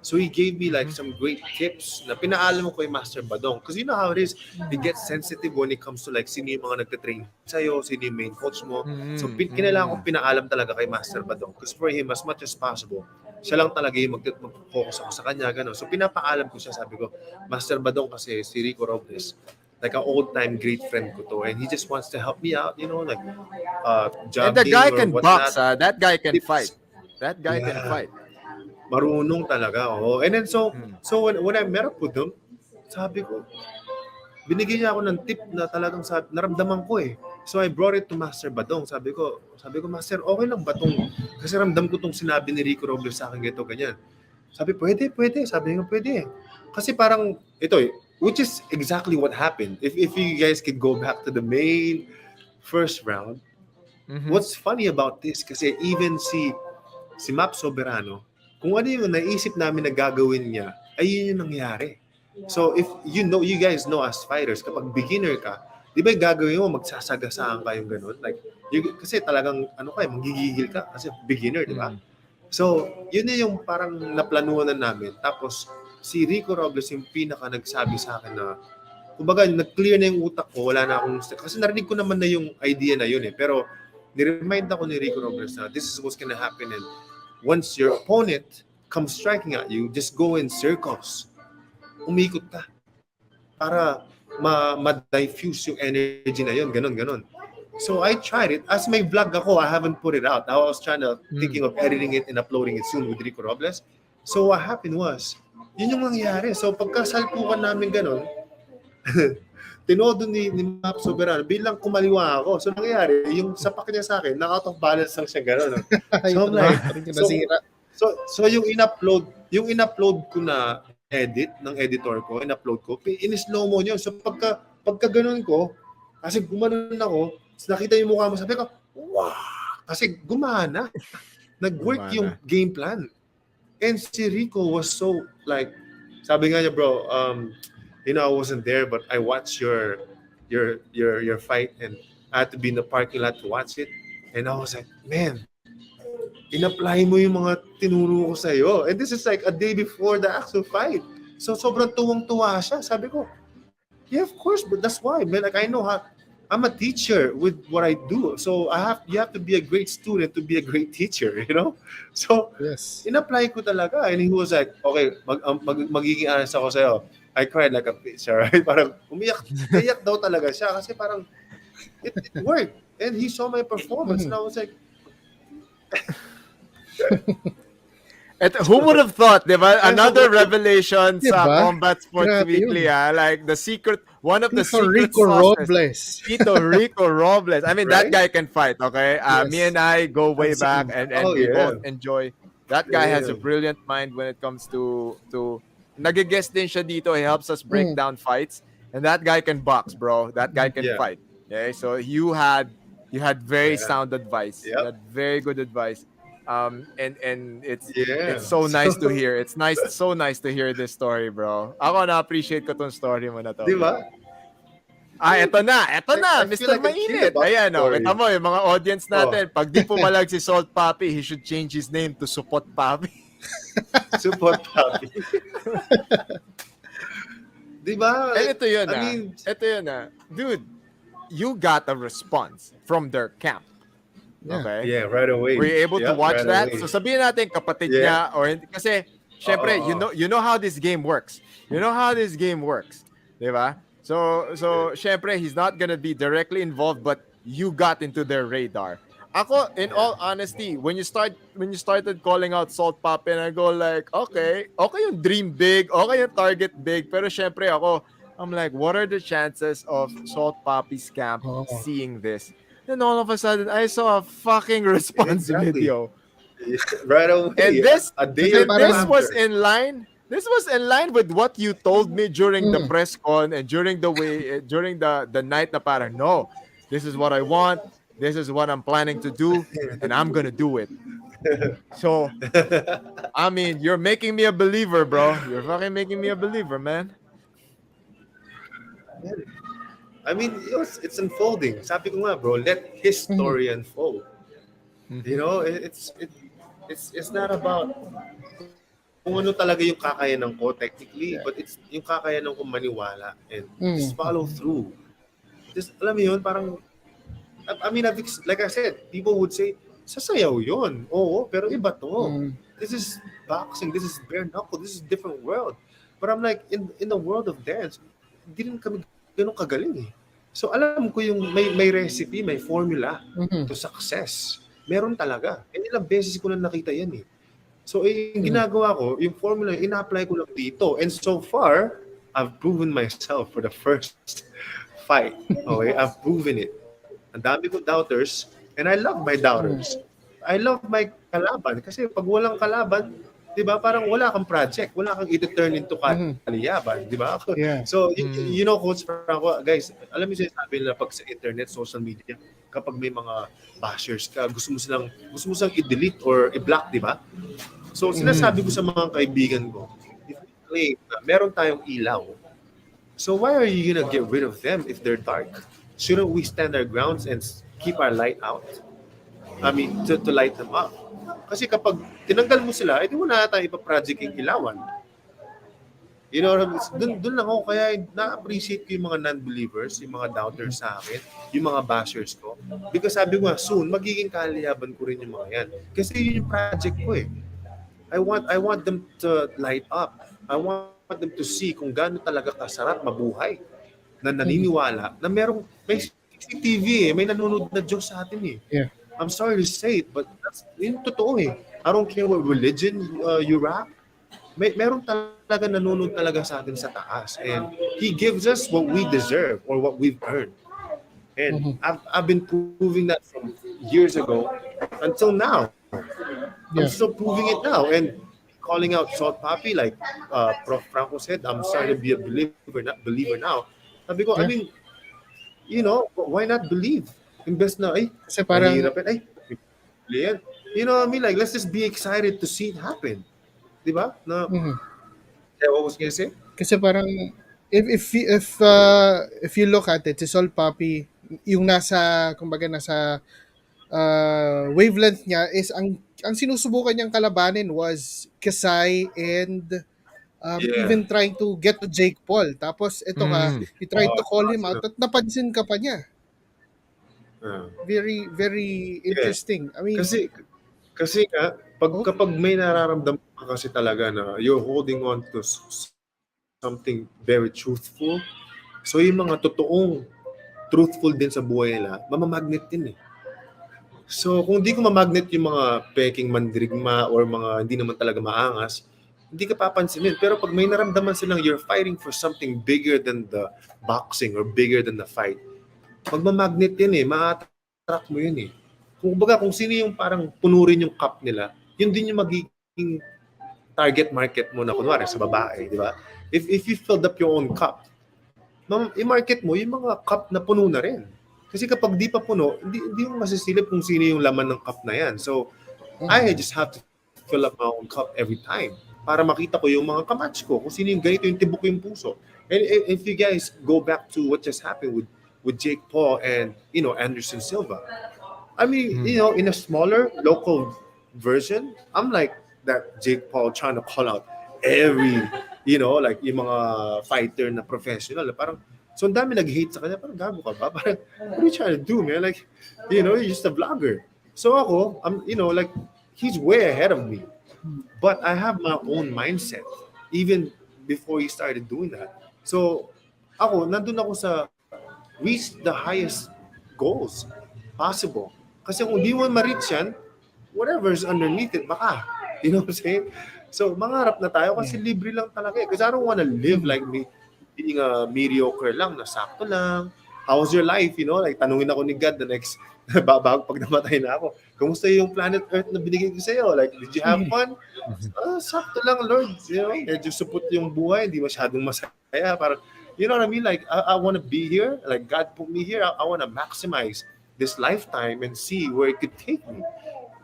So he gave me like some great tips na pinaalam ko kay Master Badong. Because you know how it is, it gets sensitive when it comes to like sino yung mga nagtitrain sa'yo, sino yung main coach mo. So kinailangan ko pinaalam talaga kay Master Badong. Because for him, as much as possible, siya lang talaga yung mag-focus ako sa kanya. Gano'n. So pinapaalam ko siya, sabi ko, Master Badong kasi si Rico Robles, like an old-time great friend ko to. And he just wants to help me out, you know, like jogging. And the guy can or box, whatnot. that guy can Tips. fight. That guy can Yeah. fight. Marunong talaga. Oh. And then so when I met up with him, sabi ko, binigyan niya ako ng tip na talagang naramdaman ko eh. So I brought it to Master Badong. Sabi ko, Master, okay lang ba tong, kasi ramdam ko tong sinabi ni Rico Robles sa akin ganito, ganyan. Sabi, pwede. Sabi niya, pwede. Kasi parang, ito eh, which is exactly what happened. If you guys could go back to the main first round, what's funny about this, kasi even si Map Soberano, kung ano yung naisip namin na gagawin niya, ay yun yung nangyari. So if you guys know as fighters, kapag beginner ka, di ba yung gagawin mo, magsasagasaan ka yung ganun? Like, kasi talagang, manggigigil ka kasi beginner, di ba? So, yun na yung parang naplanuhan na namin. Tapos, si Rico Robles yung pinaka nagsabi sa akin na, kumbaga, nag-clear na yung utak ko, wala na akong, kasi narinig ko naman na yung idea na yun eh. Pero, niremind ako ni Rico Robles na this is what's gonna happen, and once your opponent comes striking at you, just go in circles. Umikot ka para ma-diffuse yung energy na yun, ganun. So I tried it. As may vlog ako, I haven't put it out. I was thinking of editing it and uploading it soon with Rico Robles. So what happened was, yun yung nangyari. So pagkasalpukan namin ganun, tinodo ni Map Soberano, bilang kumaliwa ako. So nangyari, yung sapak niya sa akin, na-out of balance lang siya gano'n. So I'm like, so yung in-upload ko na edit ng editor ko, in-upload ko, in-slow mo niyo. So pagka ganun ko, kasi gumanon ako, nakita yung mukha mo, sabi ko, wow! Kasi gumana. Nag-work yung game plan. And si Rico was so like, sabi nga niya, bro, I wasn't there, but I watched your fight, and I had to be in the parking lot to watch it. And I was like, man, in-apply mo yung mga tinuro ko sa'yo. And this is like a day before the actual fight. So sobrang tuwang-tuwa siya. Sabi ko, yeah, of course, but that's why, man. Like, I know how, I'm a teacher with what I do. So you have to be a great student to be a great teacher, you know? So, Yes. in-apply ko talaga. And he was like, okay, magiging honest ako sa'yo. I cried like a bitch, right? Parang umiyak daw talaga siya kasi parang it worked. And he saw my performance and I was like, Who would have thought, di ba? Another revelation sa Diba? Combat Sports Grabe Weekly, yun. like one of the secret Rico sauces. Robles. Tito Rico Robles. I mean, that Right? guy can fight, okay? Yes. Me and I go way back, and we both enjoy. That guy has a Yeah. brilliant mind when it comes to nag-guest din siya dito. He helps us break down fights. And that guy can box, bro. That guy can fight. Okay? So you had very sound advice. Yep. You had very good advice. And it's Yeah. so nice to hear. It's so nice to hear this story, bro. Ako na-appreciate ko tong story mo na to. Di ba? Eto na, I feel Mr. like a kid Mainit. about Ayan, the story. kita mo, yung mga audience Oh. natin, pag di pumalag si Salt Papi, he should change his name to Supot Papi. Support happy. Diba? And ito yun, I mean, Dude, you got a response from their camp. Yeah. Okay? yeah, right away. Were you able to Yeah, watch right that? away. So sabihin natin kapatid Yeah. niya or hindi kasi syempre Oo. you know how this game works. You know how this game works. 'Di ba? So syempre he's not gonna be directly involved but you got into their radar. Ako in all honesty, when you started calling out Salt Pop and I go like, okay yung dream big, okay yung target big, pero syempre I'm like, what are the chances of Salt Poppy's camp Oo. seeing this? Then all of a sudden, I saw a fucking response Exactly. video. Right away. And this, a day and or this two was after. in line. This was in line with what you told me during the press con and during the night na parang, no, this is what I want. This is what I'm planning to do. And I'm going to do it. So, I mean, you're making me a believer, bro. You're fucking making me a believer, man. I mean, it's unfolding. Sabi ko nga, bro, let his story unfold. You know, it's not about kung ano talaga yung kakayanan ko technically, but it's yung kakayanan ko maniwala and just follow through. Just, alam mo yun, parang, I mean, like I said, people would say, sasayaw yun. Oo, pero iba to. This is boxing, this is bare knuckle, this is a different world. But I'm like, in the world of dance, hindi rin kami ganun kagaling eh. So alam ko yung may recipe, may formula to success. Meron talaga. And ilang beses ko na nakita yan eh. So yung ginagawa ko, yung formula, ina-apply ko lang dito. And so far, I've proven myself for the first fight. Okay? I've proven it. Ang dami kong doubters, and I love my doubters. I love my kalaban. Kasi pag walang kalaban, di ba, parang wala kang project, wala kang ito-turn into kaliyaban, di ba? Yeah. So, you know, Coach Franco, guys, alam mo sinasabi nila pag sa internet, social media, kapag may mga bashers ka, gusto mo silang i-delete or i-block, di ba? So, sinasabi ko sa mga kaibigan ko, if we claim na meron tayong ilaw, so why are you gonna get rid of them if they're dark? Shouldn't we stand our grounds and keep our light out? I mean, to light them up. Kasi kapag tinanggal mo sila, edi wala tayo ipa-project yung ilawan. You know, dun lang ako, kaya na-appreciate ko yung mga non-believers, yung mga doubters sa akin, yung mga bashers ko. Because sabi ko nga, soon, magiging kaliyaban ko rin yung mga yan. Kasi yun yung project ko eh. I want them to light up. I want them to see kung gaano talaga kasarap mabuhay. Na naniniwala na may CCTV eh, may nanonood na Diyos sa atin eh. Yeah. I'm sorry to say it, but that's yun totoo eh. I don't care what religion you rap. Meron talaga nanonood talaga sa atin sa taas. And He gives us what we deserve or what we've earned. And I've been proving that from years ago until now. I'm still proving it now. And calling out Salt Papi, like Prof. Franco said, I'm starting to be a believer now. Sabi ko, I mean, you know, why not believe? Imbes na, kasi parang, mahirap yan. You know what I mean? Like, let's just be excited to see it happen. Diba? Na, what was you gonna say? kasi parang, if you look at it, si Sol Papi, yung kumbaga nasa wavelength niya is ang sinusubukan niyang kalabanin was Kasai and even trying to get to Jake Paul. Tapos ito you tried to call him out at napansin ka pa niya. Very, very interesting. I mean, kasi nga, kapag may nararamdaman ka kasi talaga na you're holding on to something very truthful, so yung mga totoong truthful din sa buhay nila, mamamagnet din eh. So kung di ko mamagnet yung mga peking mandirigma or mga hindi naman talaga maangas, hindi ka papansinin. Pero pag may naramdaman silang you're fighting for something bigger than the boxing or bigger than the fight, magmamagnet yan eh, ma-attract mo yun eh. Kung sino yung parang punurin yung cup nila, yun din yung magiging target market mo na kunwari sa babae, di ba? If you filled up your own cup, i-market mo yung mga cup na puno na rin. Kasi kapag di pa puno, hindi mo masisilip kung sino yung laman ng cup na yan. So, I just have to fill up my own cup every time para makita ko yung mga kamatch ko, kung sino yung ganito yung tibok yung puso. And if you guys go back to what just happened with Jake Paul and Anderson Silva, I mean, in a smaller local version, I'm like that Jake Paul trying to call out every, like yung mga fighter na professional. Parang, so ang dami nag-hate sa kanya. Parang gago ka ba? Parang, what are you trying to do, man? Like, you're just a vlogger. So ako, like, he's way ahead of me. But I have my own mindset, even before he started doing that. So, ako, nandun ako sa reach the highest goals possible. Kasi kung di mo ma-reach yan, whatever's underneath it, baka. You know what I'm saying? So, mangarap na tayo kasi libre lang talaga eh. Because I don't wanna live like me, being a mediocre lang, na sakto lang. How was your life? Like tanungin ako ni God the next, bago pag namatay na ako. Kamusta yung planet Earth na binigay ko sa'yo? Like, did you have fun? Sakto lang, Lord. Medyo supot yung buhay, hindi masyadong masaya. Parang, you know what I mean? Like, I want to be here. Like, God put me here. I want to maximize this lifetime and see where it could take me.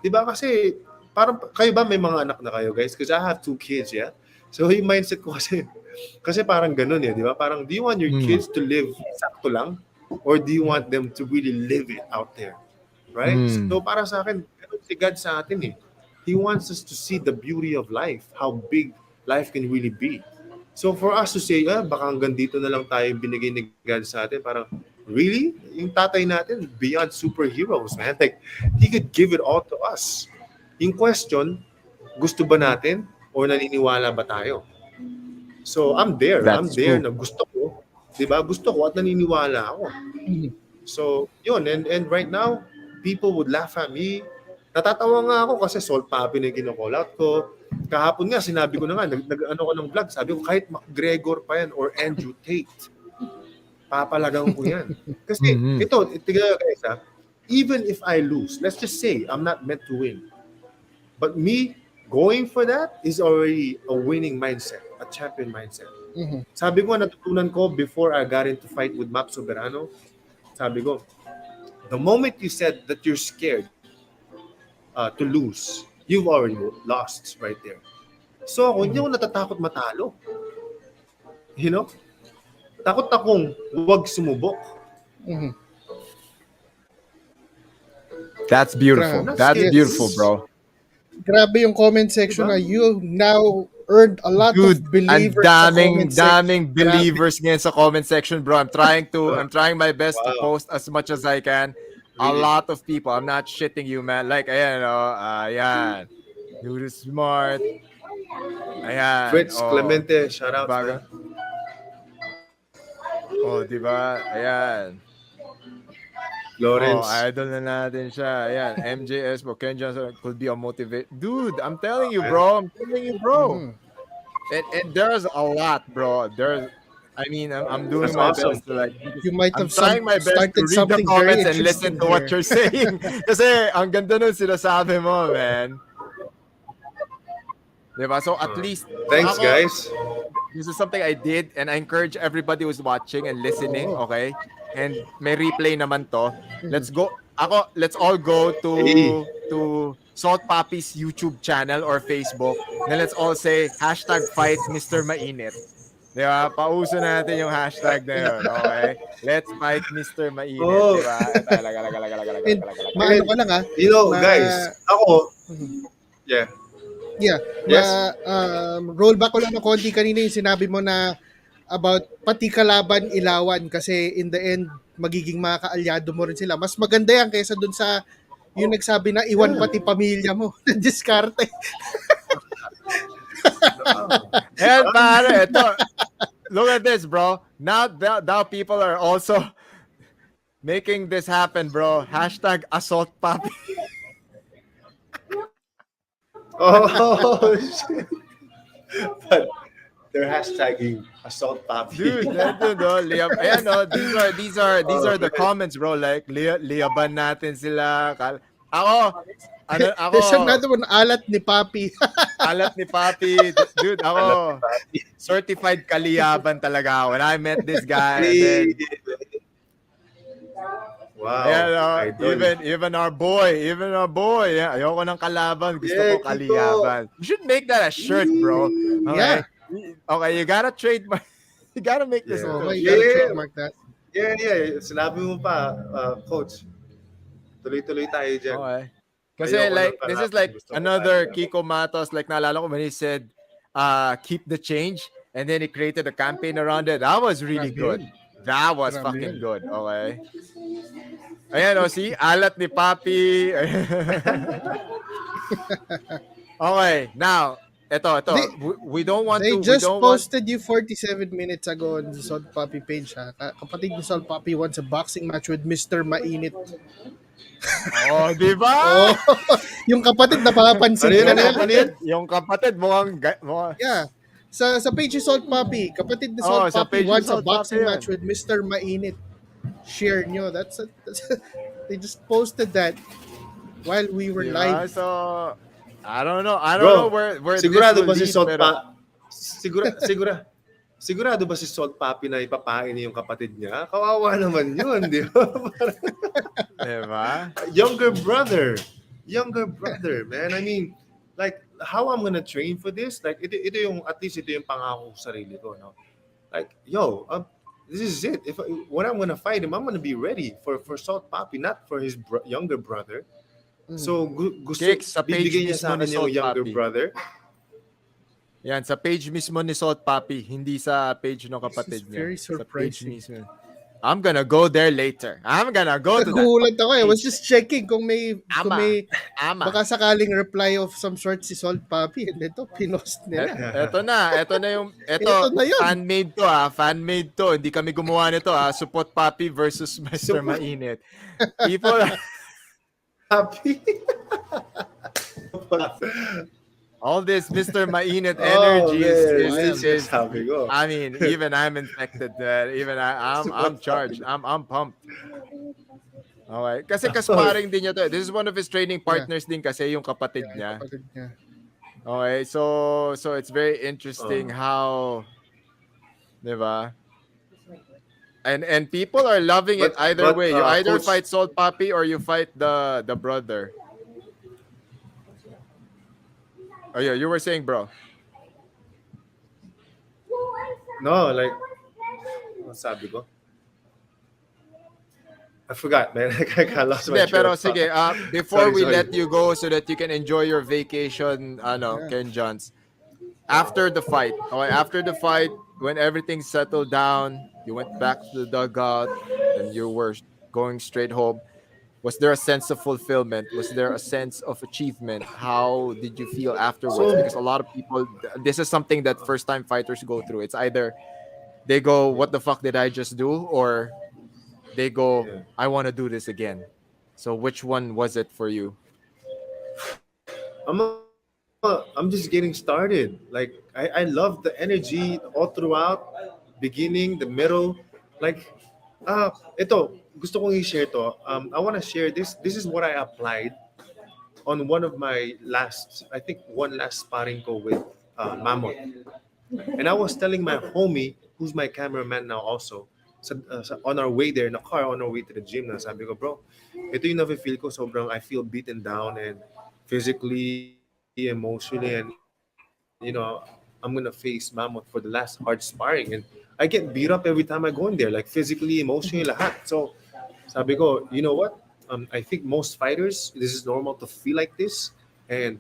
Diba? Kasi, parang, kayo ba may mga anak na kayo, guys? Because I have 2 kids, yeah? So, yung mindset ko kasi parang ganun eh, di ba? Parang, do you want your kids to live sakto lang? Or do you want them to really live it out there? Right? So, para sa akin, ganun si God sa atin eh. He wants us to see the beauty of life, how big life can really be. So for us to say, baka hanggang dito na lang tayo binigay ni God sa atin, parang, really? Yung tatay natin, beyond superheroes, man. Like, He could give it all to us. Yung question, gusto ba natin o naniniwala ba tayo? So I'm there. I'm there na gusto ko. Diba? Gusto ko at naniniwala ako. So, yun. And right now, people would laugh at me. Natatawa nga ako kasi Salt Papi na kinocall out ko. Kahapon nga, sinabi ko na nga, nag-ano ko ng vlog, sabi ko, kahit McGregor pa yan or Andrew Tate, papalagang ko yan. Kasi, ito, tignan guys ha, even if I lose, let's just say, I'm not meant to win. But me, going for that is already a winning mindset, a champion mindset. Sabi ko, natutunan ko before I got into fight with Map Soberano, sabi ko, the moment you said that you're scared to lose, you've already lost right there. So ako, hindi ako natatakot matalo. You know? Takot akong huwag sumubok. That's beautiful. That's beautiful, bro. Grabe yung comment section na you now earned a lot of believers sa comment daming section. believers ngayon sa comment section, bro. I'm trying my best to post as much as I can. A lot of people. I'm not shitting you, man. Like, ayan, ayan. You're smart. Ayan. Fritz Clemente, shout out. Man. Diba? Ayan. Lawrence. Idol na natin siya. Ayan. MJS, Ken Johnson could be a motivate. Dude, I'm telling you, bro. And there's a lot, bro. I'm doing my best to like. You might have trying my best started to read the something comments very and listen interesting to what you're saying. Kasi ang ganda nun sinasabi mo, man. Diba? So at least. Thanks, guys. This is something I did and I encourage everybody who's watching and listening, okay? And may replay naman to. Let's all go to Salt Papi's YouTube channel or Facebook. Then let's all say #fight Mr. Mainit. Diba? Pauso natin yung hashtag na yun, okay? Let's fight Mr. Mainit, diba? Maano ka lang ha? You know, guys, ako, yeah. Yeah. Yes. Roll back ko lang ng konti kanina yung sinabi mo na about pati kalaban ilawan kasi in the end magiging mga kaalyado mo rin sila. Mas maganda yan kaysa dun sa yung nagsabi na iwan pati pamilya mo. Diskarte. And pare, ito. Look at this, bro. Now people are also making this happen, bro. #assault papi. Oh, shit. But they're hashtagging assault papi. Dude, Liam. Ayan, these are the comments, bro. Like, liyaban natin sila. Ako, There's another one, alat ni Papi. Alat ni Papi. Dude, ako, certified kaliyaban talaga. When I met this guy, then, Wow. Yeah, even our boy. Yeah, ayoko ng kalaban. Gusto ko kaliyaban. You should make that a shirt, bro. Okay? Yeah. Okay, you gotta trademark. You gotta make this Yeah. a Okay, coach. you gotta Yeah. trademark that. Yeah. Sinabi mo pa, coach. Tuloy-tuloy tayo dyan. Okay. Kasi Ayoko ng like, this is kahapon. like Gusto ko another tayo. Kiko Matos, like naalala ko when he said, keep the change, and then he created a campaign around it. That was really Grabe good. yun. That was Grabe fucking yun. good. Okay. Ayan, o, see? Alat ni Papi. Okay, now, ito. We don't want They to, we just don't want, posted you 47 minutes ago on the Salt Papi page, ha? Kapatid ni Salt Papi wants a boxing match with Mr. Mainit. oh, di ba? Oh, yung kapatid napapansin Ano yun, ko ano na. yun, ano yun? Yung kapatid, mukhang, Yeah. Sa page ni Salt Papi, kapatid ni Oh, Salt sa Papi page ni wants a Salt boxing Papi match yan. with Mr. Mainit. Share nyo. They just posted that while we were Diba? live. So, I don't know Bro, where sigurado this will ba si lead, Salt pero, Sigurado ba si Salt Papi na ipapain niya yung kapatid niya? Kawawa naman yun, di ba? diba? Younger brother, man. I mean, like, how I'm gonna train for this? Like, ito yung, at least ito yung pangako ko sa sarili ko, no? Like, yo, this is it. When I'm gonna fight him, I'm gonna be ready for Salt Papi, not for his younger brother. So, gusto, Kicks sa page bibigay niya mismo sa ni akin yung Salt younger Papi. brother. Yan, sa page mismo ni Salt Papi, hindi sa page ng kapatid This is niya. very Sa page surprising. mismo. I'm gonna go there later. I'm gonna go to that. Nagulat ako eh. I was just checking kung may Ama. baka sakaling reply of some sort si Salt Papi. And ito, pinost nila. Ito na yung, Ito na yun. fan-made to fan-made to. Hindi kami gumawa nito Support Papi versus Mr. Mainit. People, Happy. all this Mr. Mainit Oh, energy man. is Sabi ko. I mean, even I'm infected. Even I'm charged. I'm pumped. Okay. Kasi kasparing din niya to. This is one of his training partners din kasi yung kapatid niya. Kapatid niya. Okay. So it's very interesting how, diba? And people are loving it either But, way. You either Coach- fight Salt Papi or you fight the brother. Oh yeah, you were saying, bro. No, like, ano sabi ko? I forgot, man. I lost my Hindi, train pero of thought. sige, before we Sorry. let you go so that you can enjoy your vacation, Ken Johns, after the fight, when everything settled down, you went back to the dugout and you were going straight home, was there a sense of fulfillment? Was there a sense of achievement? How did you feel afterwards? Because a lot of people, this is something that first-time fighters go through. It's either they go, what the fuck did I just do? Or they go, Yeah. I want to do this again. So which one was it for you? I'm just getting started. Like, I love the energy all throughout, beginning, the middle. Like, ito, gusto kong i-share to. I want to share this. This is what I applied on one of my last sparring ko with Mammoth. And I was telling my homie, who's my cameraman now also, on our way there in the car, on our way to the gym, na sabi ko, bro, ito yung na-feel ko, sobrang I feel beaten down and physically, emotionally, and I'm gonna face Mammoth for the last hard sparring, and I get beat up every time I go in there, like physically, emotionally, lahat. So sabi ko, you know what? I think most fighters, this is normal to feel like this, and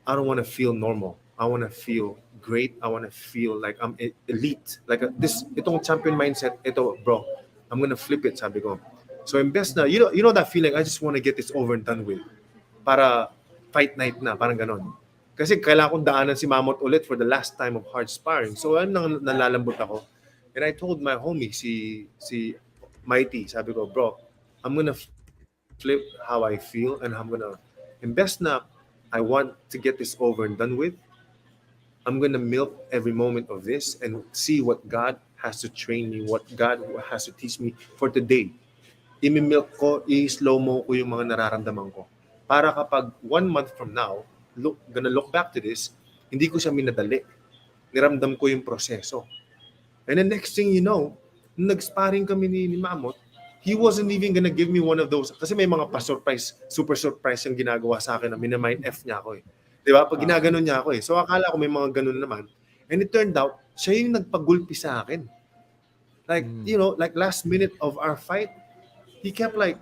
I don't want to feel normal. I want to feel great. I want to feel like I'm elite. Like itong champion mindset, ito, bro, I'm gonna flip it, sabi ko. So imbes na, you know that feeling, I just want to get this over and done with. Para fight night na, parang ganon. Kasi kailangan kong daanan si Mammoth ulit for the last time of hard sparring. So nalalambot ako. And I told my homie, si Mighty, sabi ko, bro, I'm gonna flip how I feel, and I'm gonna, imbes na I want to get this over and done with, I'm gonna milk every moment of this and see what God has to train me, what God has to teach me for today. Imi-milk ko, i-slow mo ko yung mga nararamdaman ko. Para kapag 1 month from now, gonna look back to this, hindi ko siya minadali. Niramdam ko yung proseso. And the next thing you know, nung nag-sparring kami ni Mammoth, he wasn't even gonna give me one of those. Kasi may mga pa-surprise, super surprise yung ginagawa sa akin na minamind F niya ako eh. Di ba? Pag ginaganon niya ako eh. So akala ko may mga ganun naman. And it turned out, siya yung nagpagulpi sa akin. Like, like last minute of our fight, he kept like,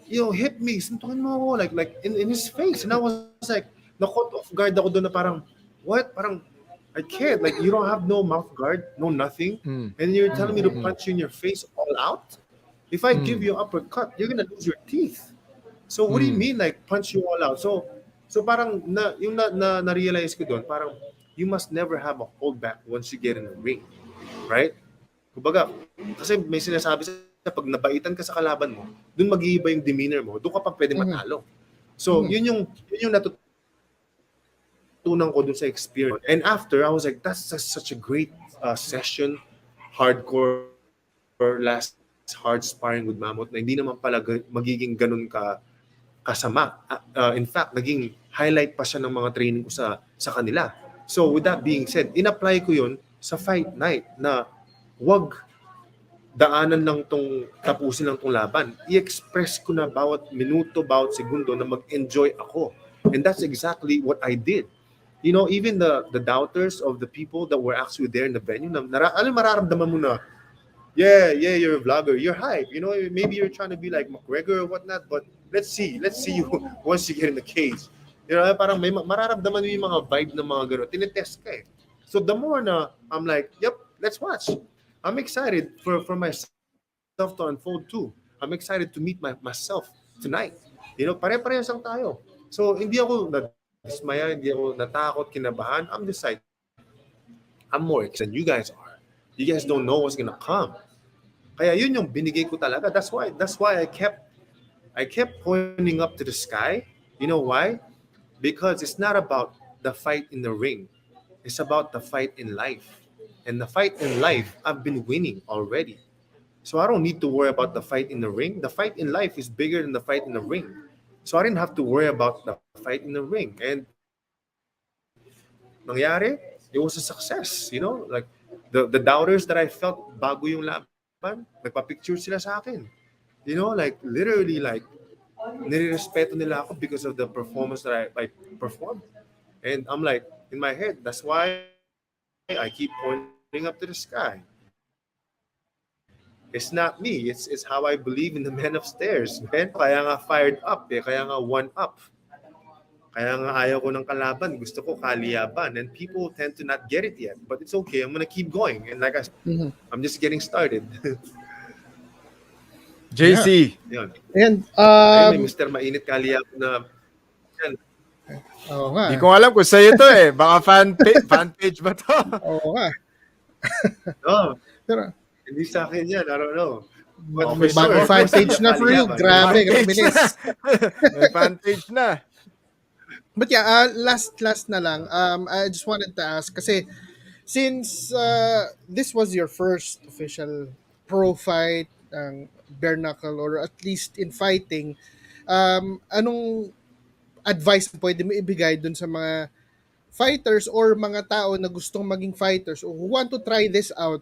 hit me, suntukin mo ako, like in his face. And I was like, na-caught off guard ako doon na parang, what? Parang, I can't. Like, you don't have no mouth guard, no nothing. And you're telling me to punch you in your face all out? If I give you an uppercut, you're gonna lose your teeth. So what do you mean, like, punch you all out? So parang, na-realize ko doon, parang, you must never have a holdback once you get in the ring. Right? Kumbaga, kasi may sinasabi sa pag nabaitan ka sa kalaban mo, doon mag-iiba yung demeanor mo, doon ka pa pwede matalo. So, yun yung natutunan ko doon sa experience. And after, I was like, that's such a great session, hardcore, last hard sparring with Mammoth, na hindi naman pala magiging ganun kasama. In fact, naging highlight pa siya ng mga training ko sa kanila. So, with that being said, in-apply ko yun sa fight night na wag daanan lang tapusin lang tong laban. I-express ko na bawat minuto, bawat segundo na mag-enjoy ako. And that's exactly what I did. Even the doubters of the people that were actually there in the venue, mararamdaman mo na, yeah, you're a vlogger, you're hype. Maybe you're trying to be like McGregor or whatnot, but let's see you once you get in the cage. Parang may mararamdaman mo yung mga vibe ng mga gano'n. Tinetest ka eh. So the more na, I'm like, yep, let's watch. I'm excited for myself to unfold too. I'm excited to meet myself tonight. Pare-parehas lang tayo. So, hindi ako nadismaya, hindi ako natakot, kinabahan. I'm just like, I'm more excited than you guys are. You guys don't know what's gonna come. Kaya yun yung binigay ko talaga. That's why I kept pointing up to the sky. You know why? Because it's not about the fight in the ring. It's about the fight in life. And the fight in life, I've been winning already. So I don't need to worry about the fight in the ring. The fight in life is bigger than the fight in the ring. So I didn't have to worry about the fight in the ring. And nangyari, it was a success. Like the doubters that I felt bago yung laban, nagpa-picture sila sa akin. Like literally, like nire-respeto nila ako because of the performance that I performed. And I'm like, in my head, that's why I keep pointing up to the sky. It's not me. It's how I believe in the man upstairs, man. Kaya nga fired up eh. Kaya nga one up. Kaya nga ayaw ko ng kalaban. Gusto ko kaliyaban. And people tend to not get it yet. But it's okay. I'm gonna keep going. And like I said, I'm just getting started. JC. Yun. And Ayun, may Mr. Mainit kaliyaban na yan. Oo nga. Hindi ko alam kung sa'yo to eh. Baka fan page ba to? Oo nga. Oh, Pero hindi sa akin yan. I don't know. But Okay, for bago sure, fan page na for you. kaliyaban. Grabe, Fan page bilis. na. May fan page na. But yeah, last na lang. I just wanted to ask kasi since this was your first official pro fight, bare knuckle, or at least in fighting, anong advice pwede mo ibigay dun sa mga fighters or mga tao na gustong maging fighters or who want to try this out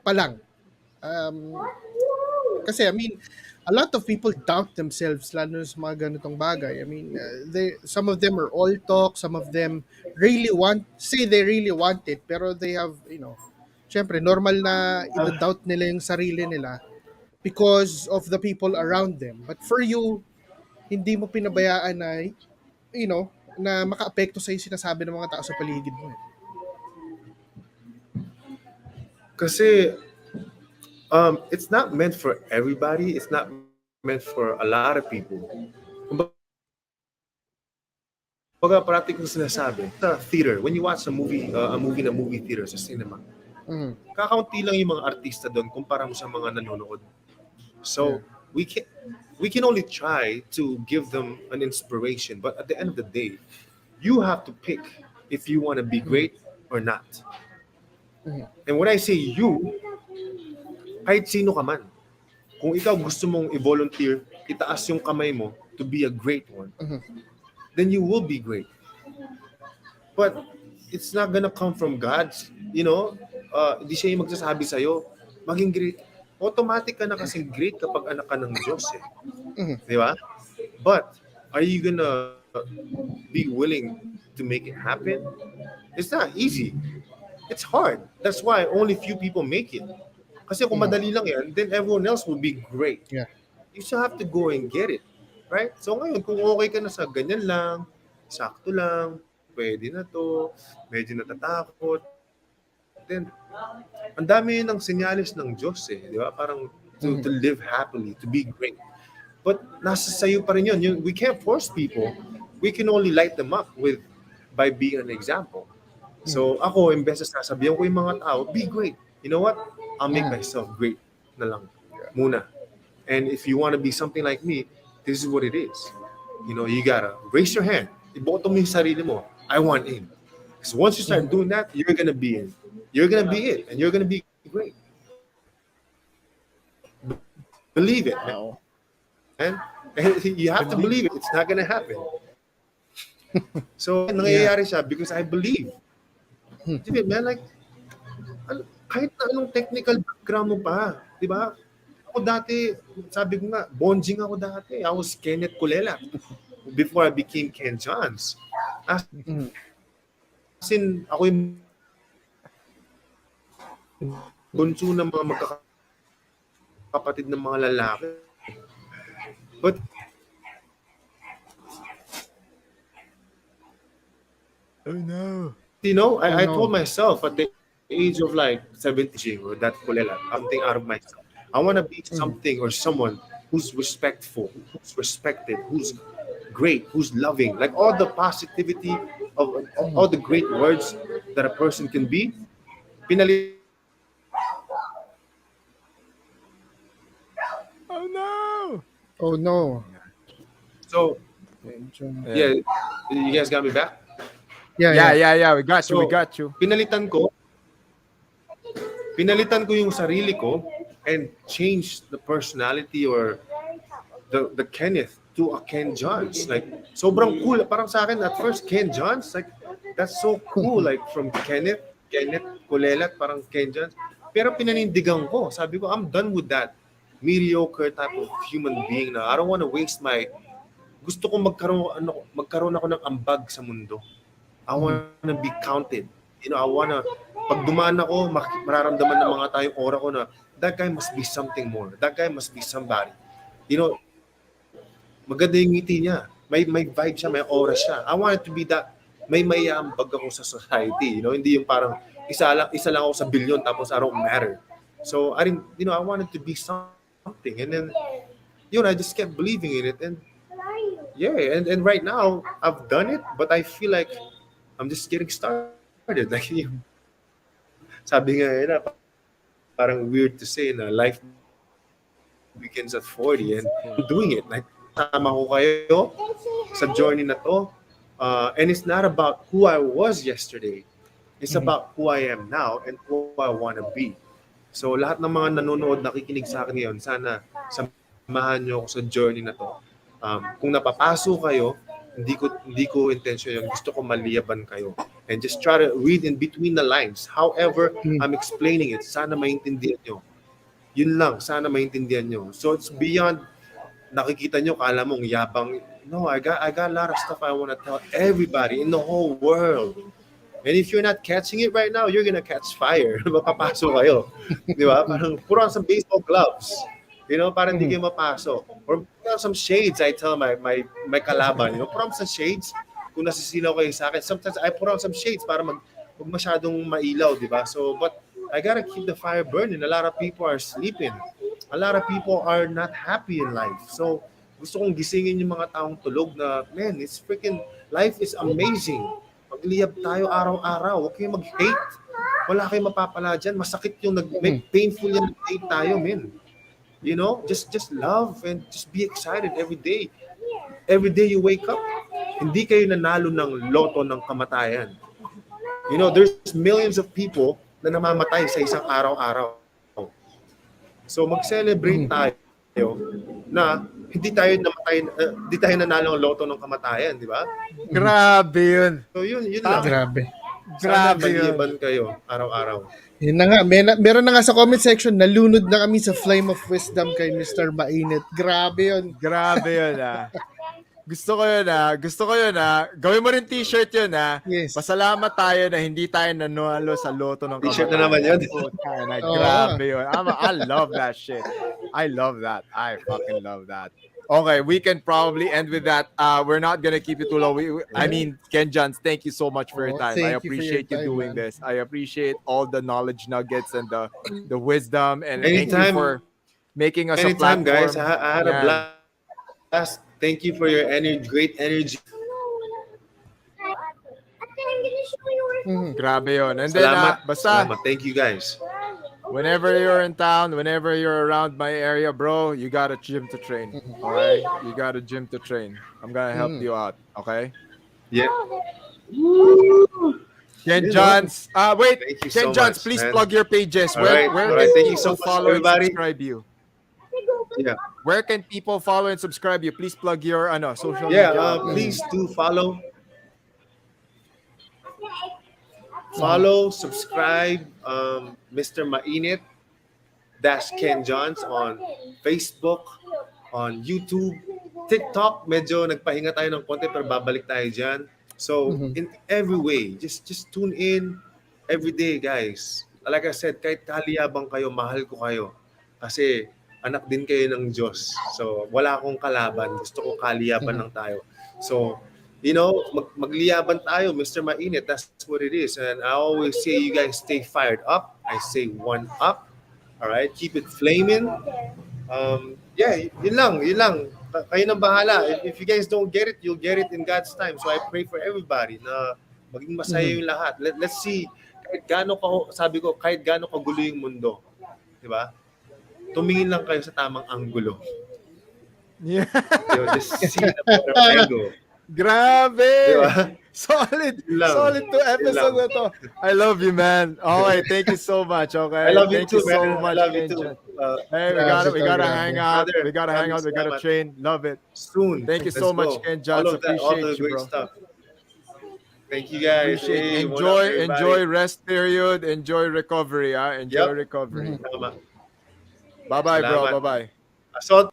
pa lang? Kasi I mean, a lot of people doubt themselves lalo sa mga ganitong bagay. I mean, some of them are all talk, some of them say they really want it, pero they have, syempre normal na i-doubt nila yung sarili nila because of the people around them. But for you, hindi mo pinabayaan na, na maka-apekto sa sinasabi ng mga tao sa paligid mo. Kasi it's not meant for everybody. It's not meant for a lot of people. Kumbaga, parati kong sinasabi, sa theater, when you watch a movie na movie theater sa cinema, kakaunti lang yung mga artista doon kumpara mo sa mga nanonood. So, we can only try to give them an inspiration, but at the end of the day, you have to pick if you want to be great or not. And when I say you, kahit sino ka man, kung ikaw gusto mong i-volunteer, itaas yung kamay mo to be a great one, then you will be great. But it's not gonna come from God, hindi siya yung magsasabi sa'yo, maging great. Automatic ka na kasing great kapag anak ka ng Diyos eh. Di ba? But, are you gonna be willing to make it happen? It's not easy. it's hard. That's why only few people make it. Kasi kung madali lang yan, then everyone else will be great. Yeah. You still have to go and get it. Right? So ngayon, kung okay ka na sa ganyan lang, sakto lang, pwede na to, medyo natatakot, then ang dami yun ng senyalis ng Diyos di ba? Parang to live happily, to be great. But nasa sayo pa rin yun. We can't force people. We can only light them up by being an example. So ako, imbes na sasabihan ko yung mga tao, be great. You know what? I'll make myself great na lang muna. And if you want to be something like me, this is what it is. You know, you gotta raise your hand. Iboto mo yung sarili mo. I want in. Because once you start doing that, you're gonna be in. You're gonna be it, and you're gonna be great. Believe it, man. And you have to believe it. It's not gonna happen. So, nangyayari siya because I believe. Diba, man, like, kahit na anong technical background mo pa, di ba? Ako dati, sabi ko nga, bonjing ako dati. I was Kenneth Kulela before I became Ken Johns. As in, ako yung bunso ng mga magkakapatid ng mga lalaki. But oh no. You know, I told myself at the age of like 17 or that kulela, something out of myself. I want to be something or someone who's respectful, who's respected, who's great, who's loving. Like all the positivity of all the great words that a person can be. Oh no. Oh no. So, yeah, you guys got me back? Yeah. We got you. So, We got you. Pinalitan ko yung sarili ko and changed the personality or the Kenneth to a Ken Johns. Like, sobrang cool. Parang sa akin, at first, Ken Johns, like, that's so cool. Like, from Kenneth Kulelat, parang Ken Johns. Pero pinanindigan ko. Sabi ko, I'm done with that mediocre type of human being na I don't want to waste gusto ko magkaroon ako ng ambag sa mundo. I want to be counted. You know, I want to, pag dumaan ako, mararamdaman ng mga tayong aura ko na that guy must be something more. That guy must be somebody. You know, maganda yung ngiti niya. May vibe siya, may aura siya. I want it to be that, may ambag ako sa society. You know, hindi yung parang isa lang ako sa billion tapos I don't matter. So, I wanted to be something. And then, I just kept believing in it. And yeah, and right now, I've done it, but I feel like I'm just getting started. Like, sabi nga, parang weird to say na life begins at 40 and I'm doing it. Like, tama ko kayo sa journey na to. And it's not about who I was yesterday. It's about who I am now and who I want to be. So, lahat ng mga nanonood, nakikinig sa akin ngayon, sana samahan nyo ako sa journey na to. Kung napapaso kayo, hindi ko intention yun. Gusto ko maliyaban kayo. And just try to read in between the lines. However, I'm explaining it. Sana maintindihan nyo. Yun lang, sana maintindihan nyo. So, it's beyond, nakikita nyo, kala mong yabang. No, I got a lot of stuff I want to tell everybody in the whole world. And if you're not catching it right now, you're gonna catch fire. Mapapasok kayo. Di ba? Parang put on some baseball gloves. You know, parang hindi kayo mapasok. Or put on some shades, I tell my kalaban. You know, put on some shades. Kung nasisilaw kayo sa akin, sometimes I put on some shades para wag masyadong mailaw, di ba? So, but I gotta keep the fire burning. A lot of people are sleeping. A lot of people are not happy in life. So, gusto kong gisingin yung mga taong tulog na, man, it's freaking, life is amazing. Magliyab tayo araw-araw. Huwag kayo mag-hate. Wala kayong mapapala dyan. Masakit yung painful yung nag-hate tayo, man. You know, just love and just be excited every day. Every day you wake up, hindi kayo nanalo ng loto ng kamatayan. You know, there's millions of people na namamatay sa isang araw-araw. So mag-celebrate tayo na hindi tayo nanalo ng loto ng kamatayan, di ba? Grabe yun. So yun lang. Grabe. Sana Grabe yun. maliban kayo araw-araw. Yun na nga, meron na nga sa comment section, nalunod na kami sa flame of wisdom kay Mr. Mainit. Grabe yun. Grabe yun Gusto ko yun Gusto ko yun Gawin mo rin t-shirt yun Yes. Pasalamat tayo na hindi tayo nanalo sa loto ng T-shirt na naman yun. Grabe yun. I love that shit. I love that. I fucking love that. Okay, we can probably end with that. We're not gonna keep it too long. I mean, Ken Johns, thank you so much for your time. I Thank you for your appreciate you time, doing man. this. I appreciate all the knowledge nuggets and the wisdom. And thank you Anytime. for making us a Anytime, platform. guys. I had a blast. Thank you for your great energy. Grabe yun. And then, Salamat. basta, Salamat. Thank you, guys. whenever you're in town, whenever you're around my area, bro, you got a gym to train. All right? You got a gym to train. I'm going to help you out. Okay? Yeah. Ken Johns. Wait. Thank you Ken so Johns, much, please man. plug your pages. All Where right. can Thank you people so much, follow and everybody. subscribe you? Yeah. Where can people follow and subscribe you? Please plug your social Yeah. media. Please do follow. Follow, subscribe, Mr. Mainit dash Ken Johns on Facebook, on YouTube, TikTok. Medyo nagpahinga tayo ng konti pero babalik tayo dyan. So, in every way, just tune in every day, guys. Like I said, kahit kaliyabang kayo, mahal ko kayo. Kasi anak din kayo ng Diyos. So, wala akong kalaban. Gusto ko kaliyaban lang tayo. So, you know, magliyaban tayo, Mr. Mainit. That's what it is. And I always say, you guys stay fired up. I say one up. All right? Keep it flaming. Yeah, yun lang. Kayo nang bahala. If you guys don't get it, you'll get it in God's time. So I pray for everybody na maging masaya yung lahat. Let's see, kahit gaano kagulo yung mundo. Di ba? Tumingin lang kayo sa tamang anggulo. Yeah. Just see the better angle. Grabe! Diba? Solid! Lang. Solid to episode na to. I love you, man. Okay, thank you so much. Okay, I love you thank too, you so man. much. I love you Ken too. John. Hey, we gotta hang out. Brother, We gotta hang out. We gotta salamat. train. Love it. Soon. Thank you Let's so much, go. Ken Johns. All the Appreciate you, great bro. stuff. Thank you, guys. Appreciate. Hey, what up, everybody? Enjoy rest period. Enjoy recovery. Enjoy Yep. recovery. Tama. Bye bye, bro. Salamat. Bye bye. Assault.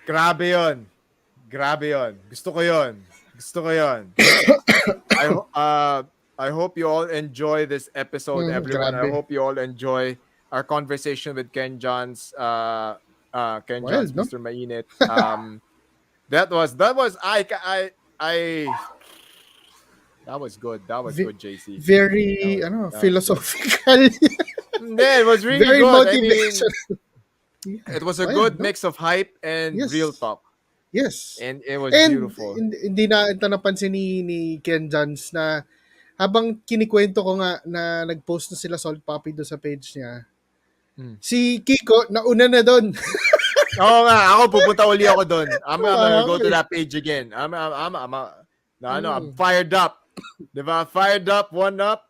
Grabe yon. Grabe yon. Gusto ko yon. Gusto ko yon. I hope you all enjoy this episode, everyone. I grabe. hope you all enjoy our conversation with Ken Johns, Ken Well, Johns, no? Mr. Mainit. That was good. That was good, JC. Very, philosophical. Hindi, it was really Very good. motivational. It was a Well, good no? mix of hype and Yes. real talk. Yes. And it was And beautiful. hindi na ito napansin ni Ken Johns na habang kinikwento ko nga na nag-post na sila Salt Puppy do sa page niya, si Kiko nauna na doon. Oo nga, ako pupunta uli ako doon. I'm gonna go to Okay. that page again. I'm fired up. 'Di ba? Fired up, one up.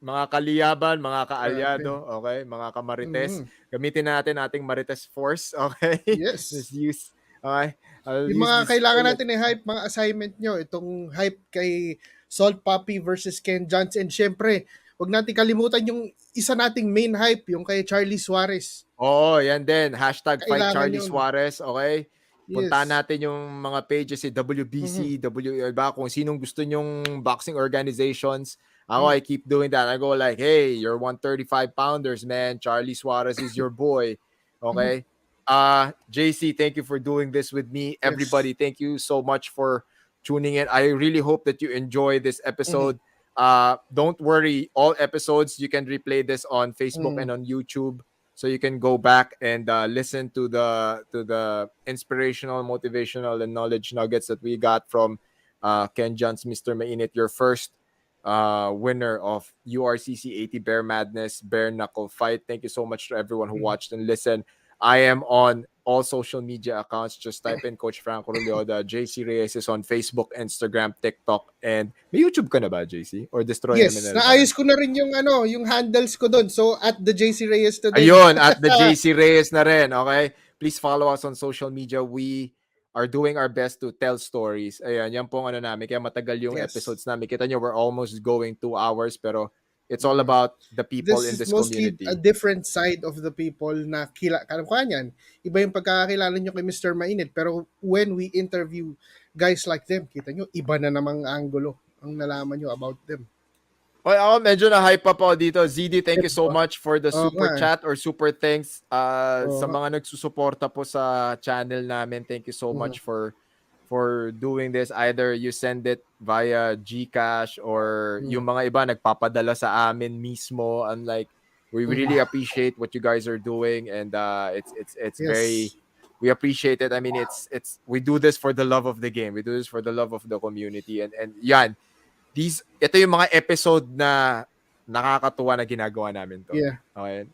Mga kaliyaban, mga kaalyado, okay? Mga kamarites. Gamitin natin ating Marites Force, okay? Yes. Just use, okay? Yung mga kailangan natin i-hype, mga assignment nyo, itong hype kay Salt Puppy versus Ken Johns. And syempre, huwag natin kalimutan yung isa nating main hype, yung kay Charlie Suarez. Oo, yan din. Hashtag Fight Kailangan Charlie yun. Suarez, okay? Yes. Puntahan natin yung mga pages si WBC, iba, kung sinong gusto nyong boxing organizations. Ako, I keep doing that. I go like, hey, you're 135 pounders, man. Charlie Suarez is your boy. Okay? JC, thank you for doing this with me. Yes. Everybody, thank you so much for tuning in. I really hope that you enjoy this episode. Don't worry, all episodes, you can replay this on Facebook and on YouTube. So you can go back and listen to the inspirational, motivational, and knowledge nuggets that we got from Ken Johns, Mr. Mainit, your first winner of URCC 80 Bear Madness Bare Knuckle Fight. Thank you so much to everyone who watched and listened. I am on all social media accounts. Just type in Coach Franco Rulloda. JC Reyes is on Facebook, Instagram, TikTok, and may YouTube ka na ba, JC? Or Destroy Yes, MNL? naayos ko na rin yung handles ko doon. So, at the JC Reyes today. Ayun, at the JC Reyes na rin, okay? Please follow us on social media. We are doing our best to tell stories. Ayan, yan pong namin. Kaya matagal yung Yes. episodes namin. Kita nyo, we're almost going 2 hours, pero It's all about the people in This is this mostly community. a different side of the people na alam ko yan. Iba yung pagkakakilala nyo kay Mr. Mainit. Pero when we interview guys like them, kita nyo, iba na namang angulo ang nalaman nyo about them. Okay, ako medyo na-hype up ako dito. ZD, thank you so much for the Oo super nga. chat or super thanks sa Oo. mga nagsusuporta po sa channel namin. Thank you so much for doing this. Either you send it via GCash or yung mga iba nagpapadala sa amin mismo. Unlike, we really appreciate what you guys are doing, and it's Yes. very, we appreciate it. I mean, it's we do this for the love of the game. We do this for the love of the community, and yan. Ito yung mga episode na nakakatuwa na ginagawa namin to. Yeah. Okay?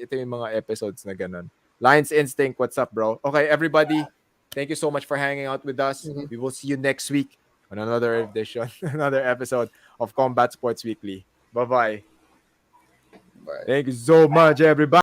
Ito yung mga episodes na ganun. Lions Instinct, what's up, bro? Okay, everybody, thank you so much for hanging out with us. We will see you next week on another edition, another episode of Combat Sports Weekly. Bye-bye. Bye. Thank you so much, everybody.